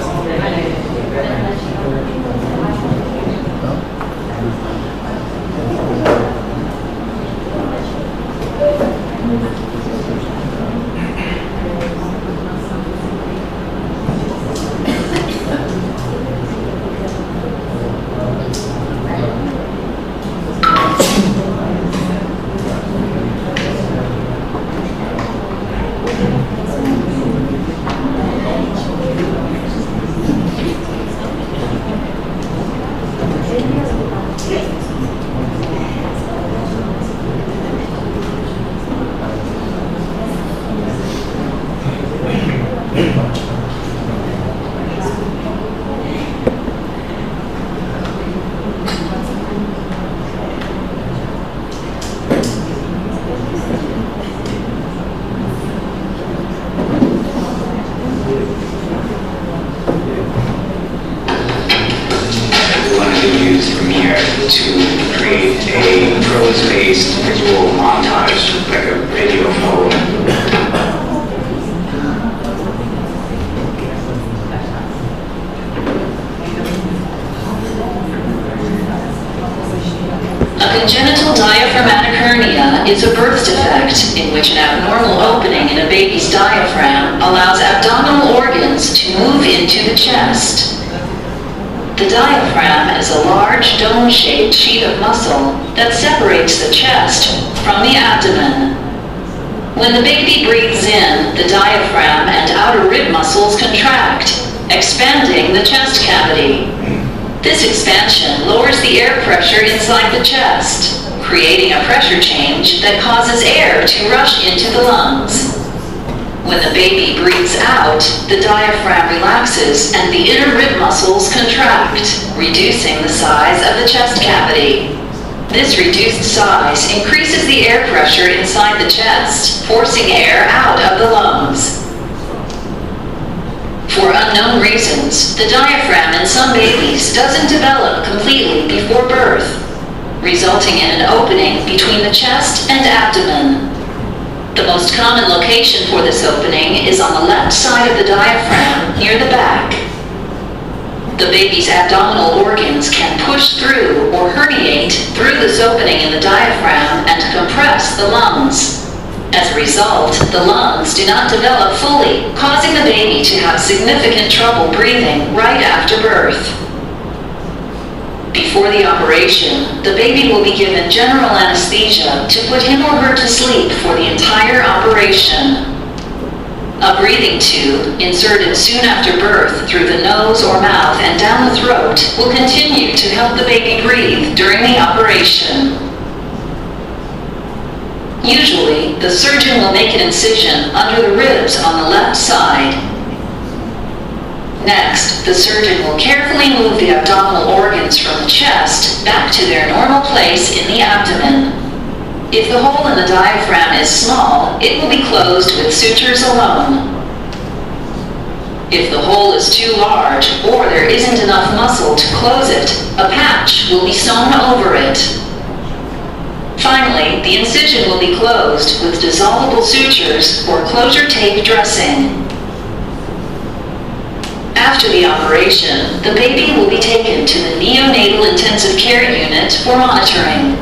which an abnormal opening in a baby's diaphragm allows abdominal organs to move into the chest. The diaphragm is a large dome-shaped sheet of muscle that separates the chest from the abdomen. When the baby breathes in, the diaphragm and outer rib muscles contract, expanding the chest cavity. This expansion lowers the air pressure inside the chest, creating a pressure change that causes air to rush into the lungs. When the baby breathes out, the diaphragm relaxes and the inner rib muscles contract, reducing the size of the chest cavity. This reduced size increases the air pressure inside the chest, forcing air out of the lungs. For unknown reasons, the diaphragm in some babies doesn't develop completely before birth, resulting in an opening between the chest and abdomen. The most common location for this opening is on the left side of the diaphragm, near the back. The baby's abdominal organs can push through or herniate through this opening in the diaphragm and compress the lungs. As a result, the lungs do not develop fully, causing the baby to have significant trouble breathing right after birth. Before the operation, the baby will be given general anesthesia to put him or her to sleep for the entire operation. A breathing tube, inserted soon after birth through the nose or mouth and down the throat, will continue to help the baby breathe during the operation. Usually, the surgeon will make an incision under the ribs on the left side. Next, the surgeon will carefully move the abdominal organs from the chest back to their normal place in the abdomen. If the hole in the diaphragm is small, it will be closed with sutures alone. If the hole is too large or there isn't enough muscle to close it, a patch will be sewn over it. Finally, the incision will be closed with dissolvable sutures or closure tape dressing. After the operation, the baby will be taken to the neonatal intensive care unit for monitoring.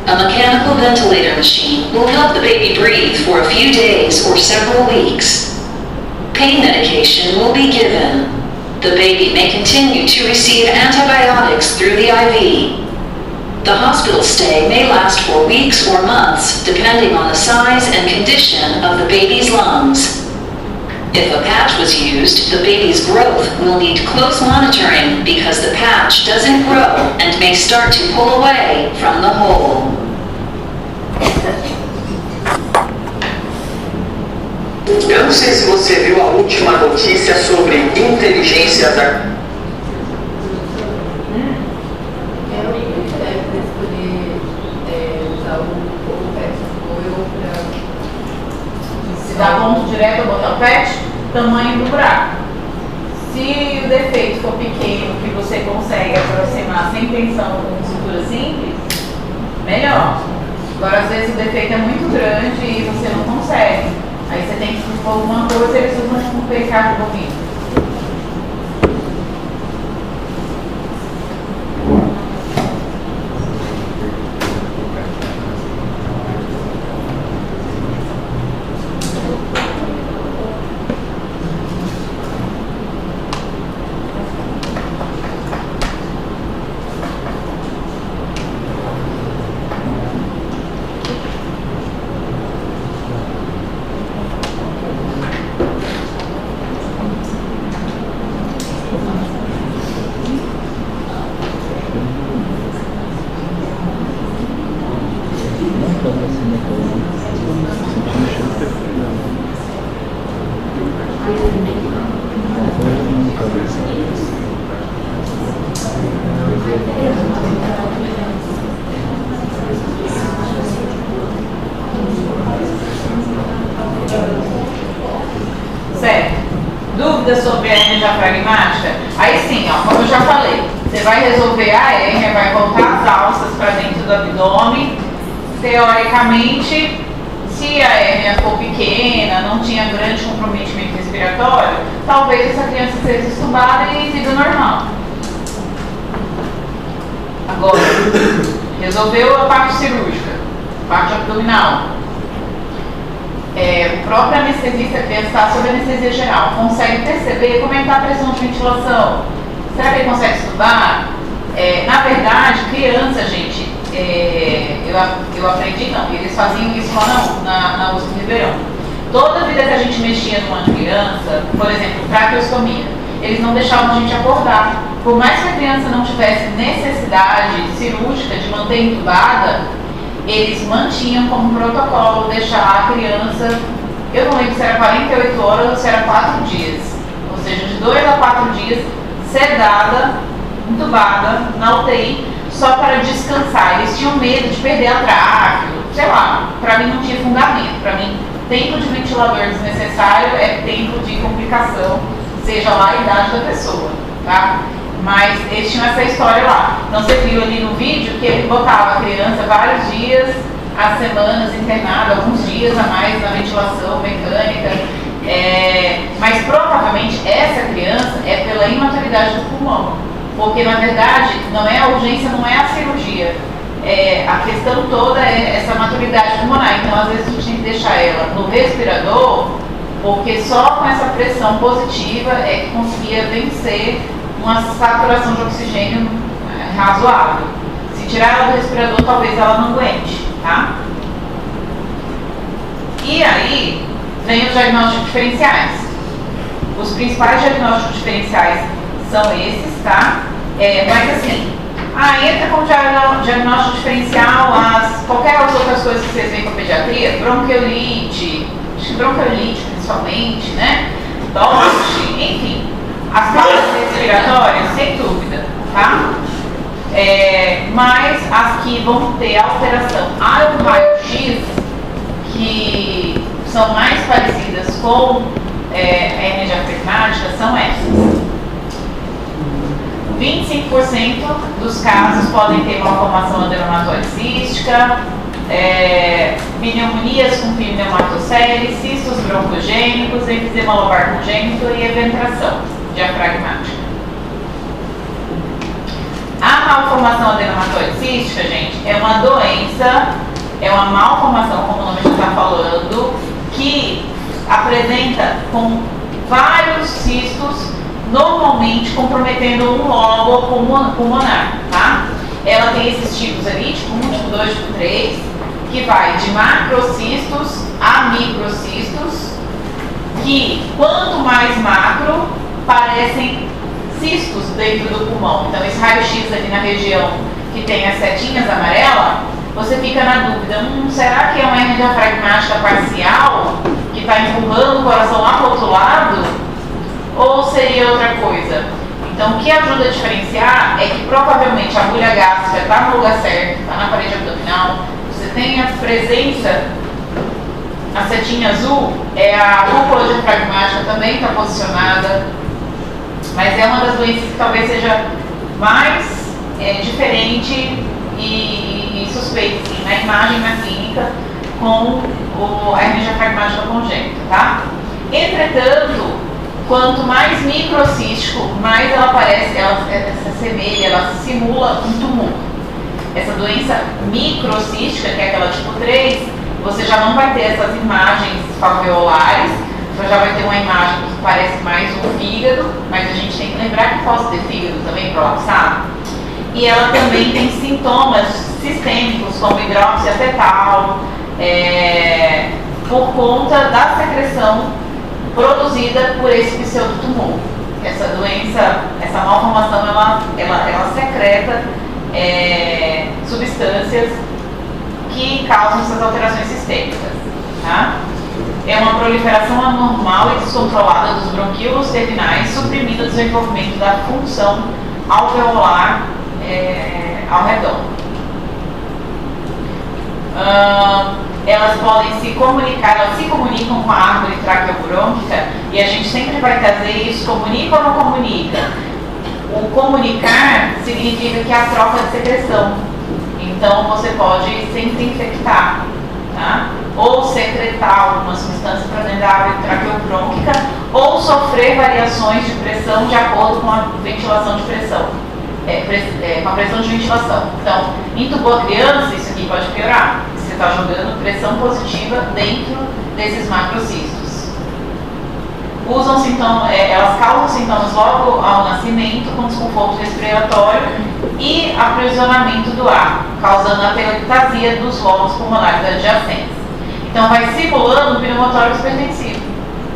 A mechanical ventilator machine will help the baby breathe for a few days or several weeks. Pain medication will be given. The baby may continue to receive antibiotics through the IV. The hospital stay may last for weeks or months, depending on the size and condition of the baby's lungs. If a patch was used, the baby's growth will need close monitoring because the patch doesn't grow and may start to pull away from the hole. Eu não sei se você viu a última notícia sobre inteligência da... Se dá ponto direto ou botar o patch, tamanho do buraco. Se o defeito for pequeno, que você consegue aproximar sem tensão com sutura simples, melhor. Agora, às vezes o defeito é muito grande e você não consegue. Aí você tem que pôr alguma coisa e eles usam um PK de bovino. Certo? Dúvidas sobre a hérnia diafragmática? Aí sim, ó, como eu já falei, você vai resolver a hérnia, vai voltar as alças para dentro do abdômen. Teoricamente, se a hérnia for pequena, não tinha grande comprometimento respiratório, talvez essa criança seja estubada e vida normal. Agora, resolveu a parte cirúrgica, parte abdominal. o próprio anestesista, que está sob anestesia geral, consegue perceber como é que está a pressão de ventilação? Será que ele consegue estudar? Na verdade, criança, gente, eu aprendi não, eles faziam isso lá na USP Ribeirão. Toda vida que a gente mexia numa criança, por exemplo, traqueostomia, eles não deixavam a gente acordar. Por mais que a criança não tivesse necessidade cirúrgica de manter entubada, eles mantinham como protocolo deixar a criança, eu não lembro se era 48 horas ou se era 4 dias, ou seja, de 2 a 4 dias, sedada, entubada, na UTI, só para descansar. Eles tinham medo de perder a tráqueo, sei lá, para mim não tinha fundamento. Para mim, tempo de ventilador desnecessário é tempo de complicação, seja lá a idade da pessoa, tá? Mas eles tinham essa história lá. Então você viu ali no vídeo que ele botava a criança vários dias, as semanas internada, alguns dias a mais na ventilação mecânica. Mas provavelmente essa criança é pela imaturidade do pulmão. Porque na verdade não é a urgência, não é a cirurgia. A questão toda é essa maturidade pulmonar. Então às vezes a gente tem que deixar ela no respirador, porque só com essa pressão positiva é que conseguia vencer uma saturação de oxigênio razoável. Se tirar ela do respirador, talvez ela não aguente, tá? E aí vem os diagnósticos diferenciais. Os principais diagnósticos diferenciais são esses, tá? Mas assim, entra com diagnóstico diferencial qualquer outras coisas que vocês veem com a pediatria, bronquiolite, acho que bronquiolite principalmente, né? Dorte, enfim. As causas respiratórias, sem dúvida, tá? Mas as que vão ter alteração ao raio-x, que são mais parecidas com a hernia diafragmática, são essas. 25% dos casos podem ter malformação adenomatoide cística, pneumonias com pneumatocele, cistos broncogênicos, enfisema lobar congênito e eventração diafragmática. A malformação adenomatoide cística, gente, é uma doença, é uma malformação, como o nome já está falando, que apresenta com vários cistos, normalmente comprometendo um lobo pulmonar, tá? Ela tem esses tipos ali, tipo 1, tipo 2, tipo 3, que vai de macrocistos a microcistos, que quanto mais macro, parecem cistos dentro do pulmão. Então esse raio-x ali na região que tem as setinhas amarelas, você fica na dúvida, será que é uma hernia diafragmática parcial que está empurrando o coração lá para o outro lado? Ou seria outra coisa? Então o que ajuda a diferenciar é que provavelmente a agulha gástrica está no lugar certo, está na parede abdominal, você tem a presença, a setinha azul, a cúpula diafragmática também está posicionada, mas é uma das doenças que talvez seja mais diferente e suspeita, assim, na imagem, na clínica, com a hernia diafragmática congênita, tá? Entretanto, quanto mais microcístico, mais ela parece, ela se assemelha, ela simula um tumor. Essa doença microcística, que é aquela tipo 3, você já não vai ter essas imagens alveolares, você já vai ter uma imagem que parece mais um fígado, mas a gente tem que lembrar que pode ter fígado também prolapsado. E ela também tem sintomas sistêmicos, como hidrópsia fetal, por conta da secreção produzida por esse pseudotumor. Essa doença, essa malformação, ela secreta substâncias que causam essas alterações sistêmicas, tá? É uma proliferação anormal e descontrolada dos bronquíolos terminais, suprimindo o desenvolvimento da função alveolar ao redor. Elas podem se comunicar, elas se comunicam com a árvore traqueobrônquica, e a gente sempre vai trazer isso, comunica ou não comunica? O comunicar significa que há troca de secreção, então você pode sempre infectar, tá? Ou secretar alguma substância para dentro da árvore traqueobrônquica, ou sofrer variações de pressão de acordo com a ventilação de pressão, com a pressão de ventilação. Então, entubou a criança, isso aqui pode piorar. Se você está jogando pressão positiva dentro desses macrocistos. Elas causam sintomas logo ao nascimento, com desconforto respiratório e aprisionamento do ar, causando a atelectasia dos lobos pulmonares adjacentes. Então, vai simulando um pneumotórax hipertensivo,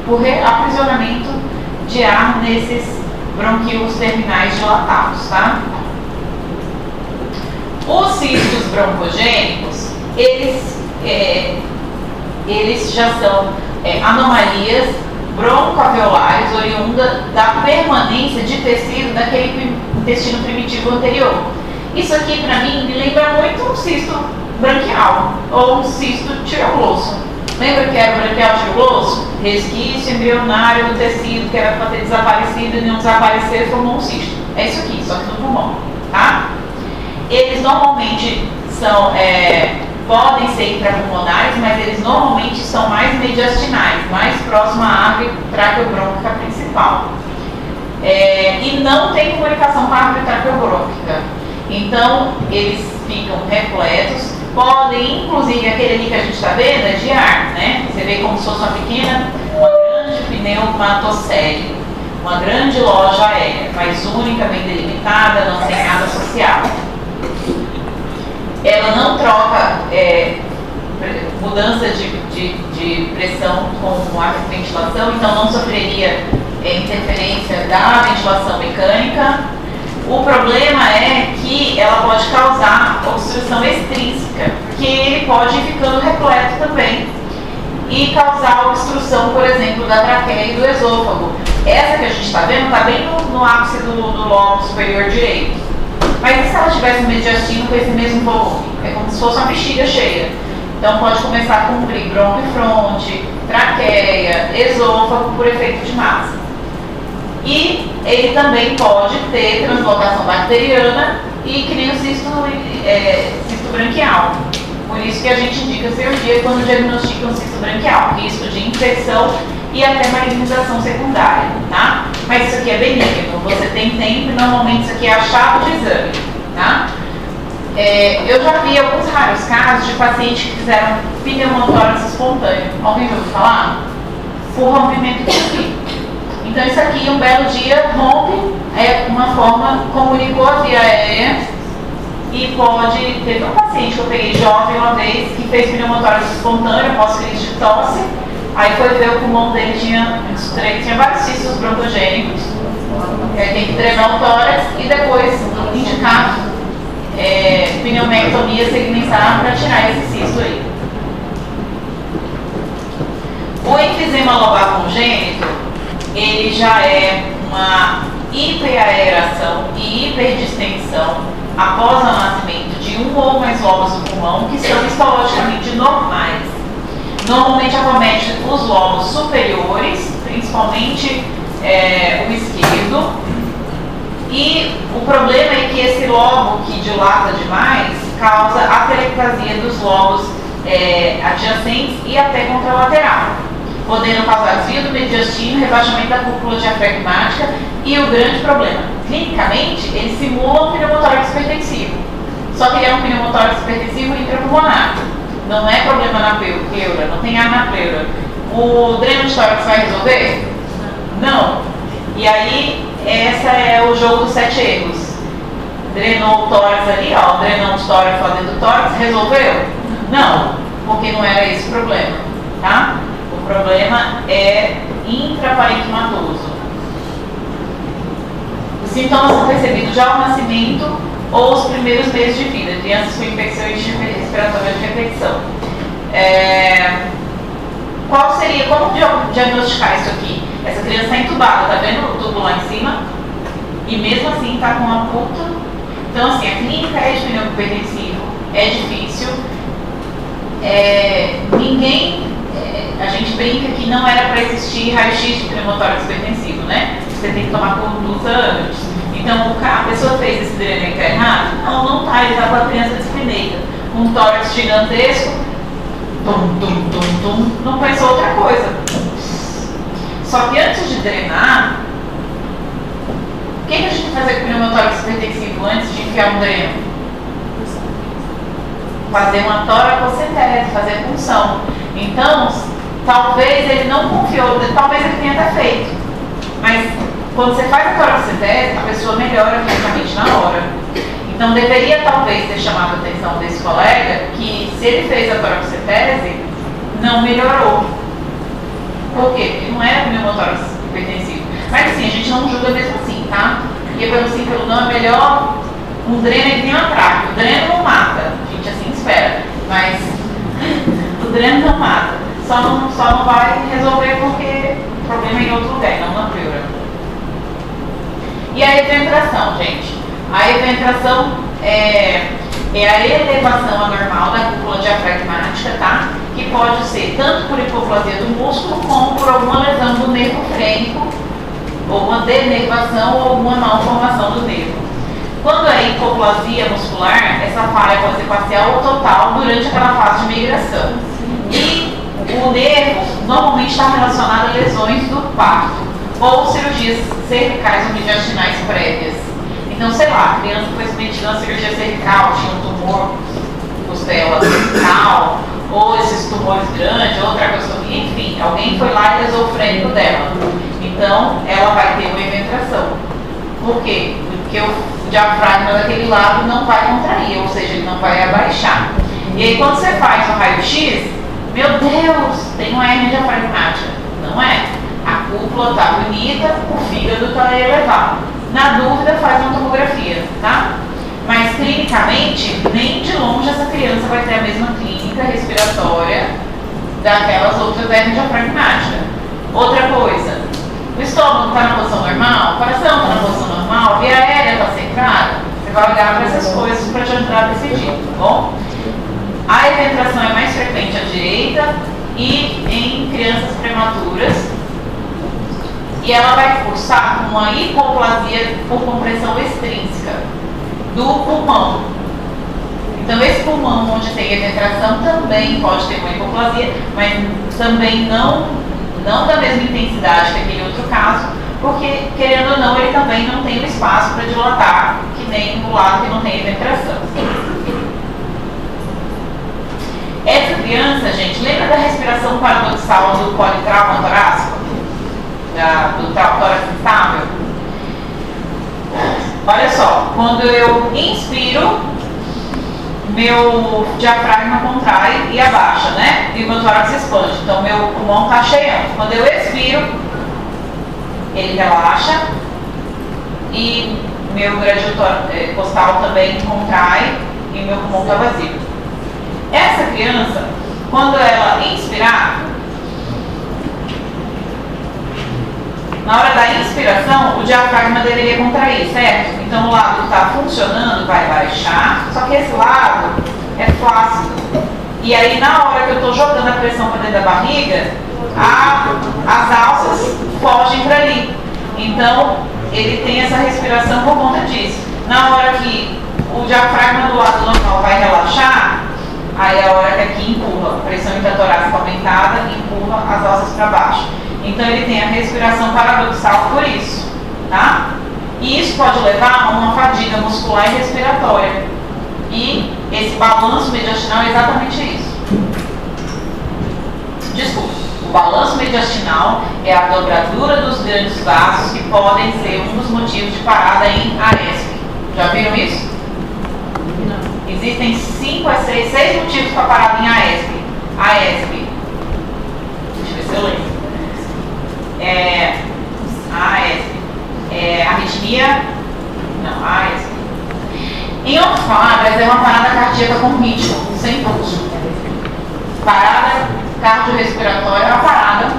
por aprisionamento de ar nesses bronquíolos terminais dilatados, tá? Os cistos broncogênicos, eles já são anomalias broncoalveolares oriunda da permanência de tecido daquele intestino primitivo anterior. Isso aqui, para mim, me lembra muito um cisto branquial ou um cisto tireoglosso. Lembra que era o branquial tireoglosso? Resquício embrionário do tecido que era para ter desaparecido e não desaparecer, formou um cisto. É isso aqui, só que no pulmão, tá? Eles normalmente podem ser intrapulmonares, mas eles normalmente são mais mediastinais, mais próximo à árvore traqueobrônquica principal. E não tem comunicação com a árvore traqueobrônquica. Então, eles ficam repletos, podem, inclusive, aquele ali que a gente está vendo é de ar, né? Você vê como se fosse uma grande pneumatocele, uma grande loja aérea, mas única, bem delimitada, não tem nada associado. Ela não troca mudança de pressão com a ventilação, então não sofreria interferência da ventilação mecânica. O problema é que ela pode causar obstrução extrínseca, porque ele pode ir ficando repleto também e causar obstrução, por exemplo, da traqueia e do esôfago. Essa que a gente está vendo está bem no ápice do lobo superior direito. Mas e se ela tivesse um mediastino com esse mesmo volume? É como se fosse uma bexiga cheia. Então pode começar a cumprir bronquifronte, traqueia, esôfago por efeito de massa. E ele também pode ter translocação bacteriana e que nem o cisto branquial. Por isso que a gente indica cirurgia quando diagnostica um cisto branquial, risco de infecção e até malignização secundária, tá? Mas isso aqui é benigno, você tem tempo e normalmente isso aqui é achado de exame, tá? Eu já vi alguns raros casos de pacientes que fizeram pneumotórax espontâneo. Alguém já ouviu falar? Por rompimento de aqui. Então isso aqui, um belo dia, rompe, uma forma, comunicou a via aérea e pode... Teve um paciente que eu peguei jovem uma vez, que fez pneumotórax espontâneo, pós-crise de tosse, aí foi ver o pulmão dele, tinha vários cistos broncogênicos, tem que drenar o tórax e depois indicar pneumectomia segmentar para tirar esse cisto aí. O enfisema lobar congênito, ele já é uma hiperaeração e hiperdistensão após o nascimento de um ou mais lobos do pulmão que são histologicamente normais. Normalmente acomete os lobos superiores, principalmente o esquerdo, e o problema é que esse lobo que dilata demais causa atelectasia dos lobos adjacentes e até contralateral, podendo causar desvio do mediastino, rebaixamento da cúpula diafragmática e o grande problema, clinicamente, ele simula um pneumotórax hipertensivo, só que ele é um pneumotórax hipertensivo intrapulmonar, não é problema na pleura, não tem ar na pleura. O dreno de tórax vai resolver? Não. E aí, esse é o jogo dos 7 erros. Drenou o tórax ali, ó, drenou o tórax lá dentro do tórax, resolveu? Não, porque não era esse o problema, tá? O problema é intraparenquimatoso. Os sintomas são percebidos já ao nascimento ou os primeiros meses de vida, crianças com infecções respiratórias de repetição. Como diagnosticar isso aqui? Essa criança está entubada, tá vendo o tubo lá em cima? E mesmo assim está com uma puta. Então assim, a clínica é de pneumo hipertensivo, é difícil. A gente brinca que não era para existir raio-x de pneumotórax hipertensivo, né? Você tem que tomar conduta antes. Então, a pessoa fez esse dreno errado? Não tá, ele tá com a criança dispneia. Um tórax gigantesco, não pensou outra coisa. Só que antes de drenar, o que a gente tem que fazer com o pneumotórax hipertensivo antes de enfiar um dreno? fazer uma toracocentese, fazer punção. Então, talvez ele não confiou, talvez ele tenha até feito, mas quando você faz a toracocentese, a pessoa melhora fisicamente na hora. Então, deveria talvez ter chamado a atenção desse colega que, se ele fez a toracocentese, não melhorou. Por quê? Porque não era pneumotórax hipertensivo. Mas assim, a gente não julga mesmo assim, tá? Porque pelo sim, pelo não é melhor um dreno que tem um atraque. O dreno não mata, a gente assim espera, mas o dreno não mata. Só não vai resolver porque o problema é em outro lugar, não na pleura. E a eventração, gente? A eventração é a elevação anormal da cúpula diafragmática, tá? Que pode ser tanto por hipoplasia do músculo como por alguma lesão do nervo frênico, ou uma denervação ou alguma malformação do nervo. Quando é hipoplasia muscular, essa falha pode ser parcial ou total durante aquela fase de migração. E o nervo normalmente está relacionado a lesões do parto ou cirurgias cervicais ou mediastinais prévias. Então, sei lá, a criança foi submetida a uma cirurgia cervical, tinha um tumor costela cervical, ou esses tumores grandes, ou tracostomia, enfim, alguém foi lá e lesou o frênico dela. Então, ela vai ter uma eventração. Por quê? Porque o diafragma daquele lado não vai contrair, ou seja, ele não vai abaixar. E aí, quando você faz um raio-x, meu Deus, tem uma hernia diafragmática. Não é. A cúpula está bonita, o fígado está elevado. Na dúvida, faz uma tomografia, tá? Mas, clinicamente, nem de longe essa criança vai ter a mesma clínica respiratória daquelas outras hernias diafragmáticas. Outra coisa, o estômago está na posição normal, o coração está na posição normal, a via aérea está centrada. Você vai olhar para essas coisas para te ajudar a decidir, tá bom? A eventração é mais frequente à direita e em crianças prematuras. E ela vai cursar com uma hipoplasia por compressão extrínseca do pulmão. Então, esse pulmão onde tem eventração também pode ter uma hipoplasia, mas também não da mesma intensidade que aquele outro caso, porque, querendo ou não, ele também não tem o espaço para dilatar, que nem o lado que não tem eventração. Essa criança, gente, lembra da respiração paradoxal do politrauma torácico? Do tórax instável? Olha só, quando eu inspiro, meu diafragma contrai e abaixa, né? E o meu tórax expande, então meu pulmão está cheiando. Quando eu expiro, ele relaxa e meu gradil costal também contrai e meu pulmão está vazio. Essa criança, quando ela inspirar, na hora da inspiração, o diafragma deveria contrair, certo? Então o lado que está funcionando vai baixar, só que esse lado é flácido. E aí na hora que eu estou jogando a pressão para dentro da barriga, as alças fogem para ali. Então ele tem essa respiração por conta disso. Na hora que o diafragma do lado local vai relaxar, aí é a hora que aqui empurra, a pressão intratorácica aumentada empurra as alças para baixo. Então ele tem a respiração paradoxal por isso, tá? E isso pode levar a uma fadiga muscular e respiratória. E esse balanço mediastinal é exatamente isso. Desculpa, o balanço mediastinal é a dobradura dos grandes vasos que podem ser um dos motivos de parada em AESP. Já viram isso? Não. Existem 5 a 6 motivos para parada em AESP. AESP. Deixa eu ver se eu lembro. Arritmia, não, AESP. Em outras palavras, é uma parada cardíaca com ritmo, sem pulso. Parada cardiorrespiratória é uma parada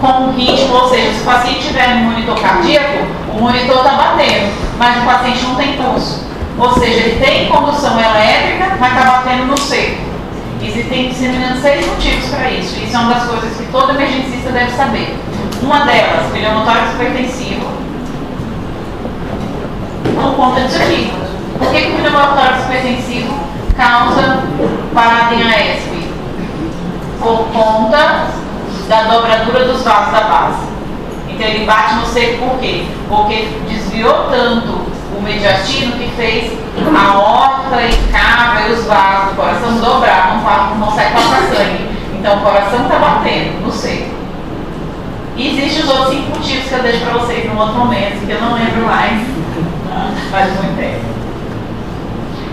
com ritmo, ou seja, se o paciente tiver um monitor cardíaco, o monitor está batendo, mas o paciente não tem pulso. Ou seja, ele tem condução elétrica, mas está batendo no seco. Existem, se não me engano, 6 motivos para isso. Isso é uma das coisas que todo emergencista deve saber. Uma delas, pneumotórax hipertensivo, por conta disso aqui. Por que o pneumotórax hipertensivo causa parada em AESP? Por conta da dobradura dos vasos da base. Então ele bate no seco por quê? Porque desviou tanto o mediastino que fez a aorta e cava e os vasos do coração dobrar, não sai com sangue. Então o coração está batendo no seio. E existem os outros 5 motivos que eu deixo para vocês num outro momento, que eu não lembro mais, faz muito tempo.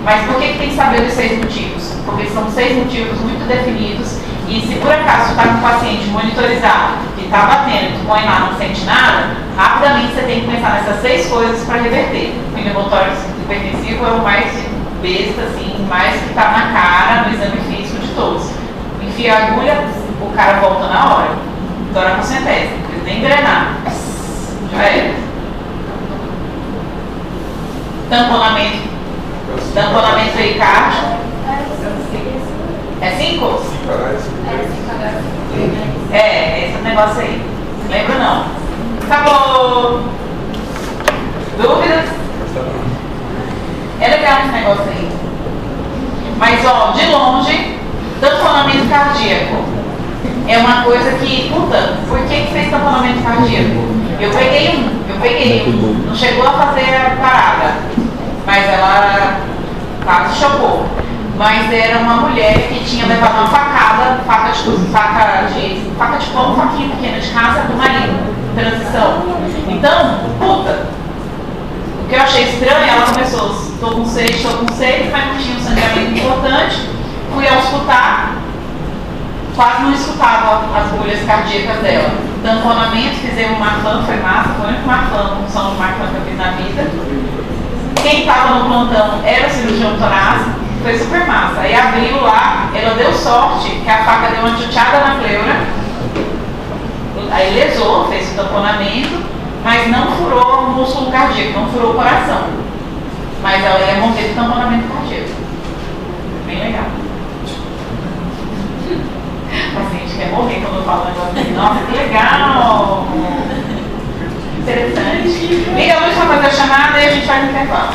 Mas por que tem que saber dos 6 motivos? Porque são 6 motivos muito definidos e se por acaso está com o paciente monitorizado, que está batendo, tu põe lá, não sente nada, rapidamente você tem que pensar nessas 6 coisas para reverter. O pneumotórax hipertensivo é o mais besta, assim, mais que está na cara no exame físico de todos. Enfia a agulha, o cara volta na hora. Toracocentese, não precisa nem engrenar. Já era. Tamponamento pericárdio. É 5? É, esse negócio aí. Lembro não. Acabou. Dúvidas? É legal esse negócio aí. Mas, ó, de longe, tamponamento cardíaco é uma coisa que, puta, por que fez tamponamento cardíaco? Eu peguei um. Não chegou a fazer a parada, mas ela quase chocou. Mas era uma mulher que tinha levado uma facada, faca de pão, faquinha pequena de casa do marido, transição. Então, puta, o que eu achei estranho, ela começou, estou com sede, mas não tinha um sangramento importante, fui auscultar, quase não escutava as bolhas cardíacas dela. Tamponamento, fizemos um Marfan, foi massa, foi o único Marfan, função de Marfan que eu fiz na vida. Quem estava no plantão era o cirurgião torácico, foi super massa. Aí abriu lá, ela deu sorte que a faca deu uma chuteada na pleura, aí lesou, fez o tamponamento, mas não furou o músculo cardíaco, não furou o coração. Mas ela ia morrer do tamponamento cardíaco. Bem legal. O paciente quer morrer quando eu falo um negócio assim. Nossa, que legal! Interessante. Liga a luz para fazer a chamada e a gente faz o intervalo.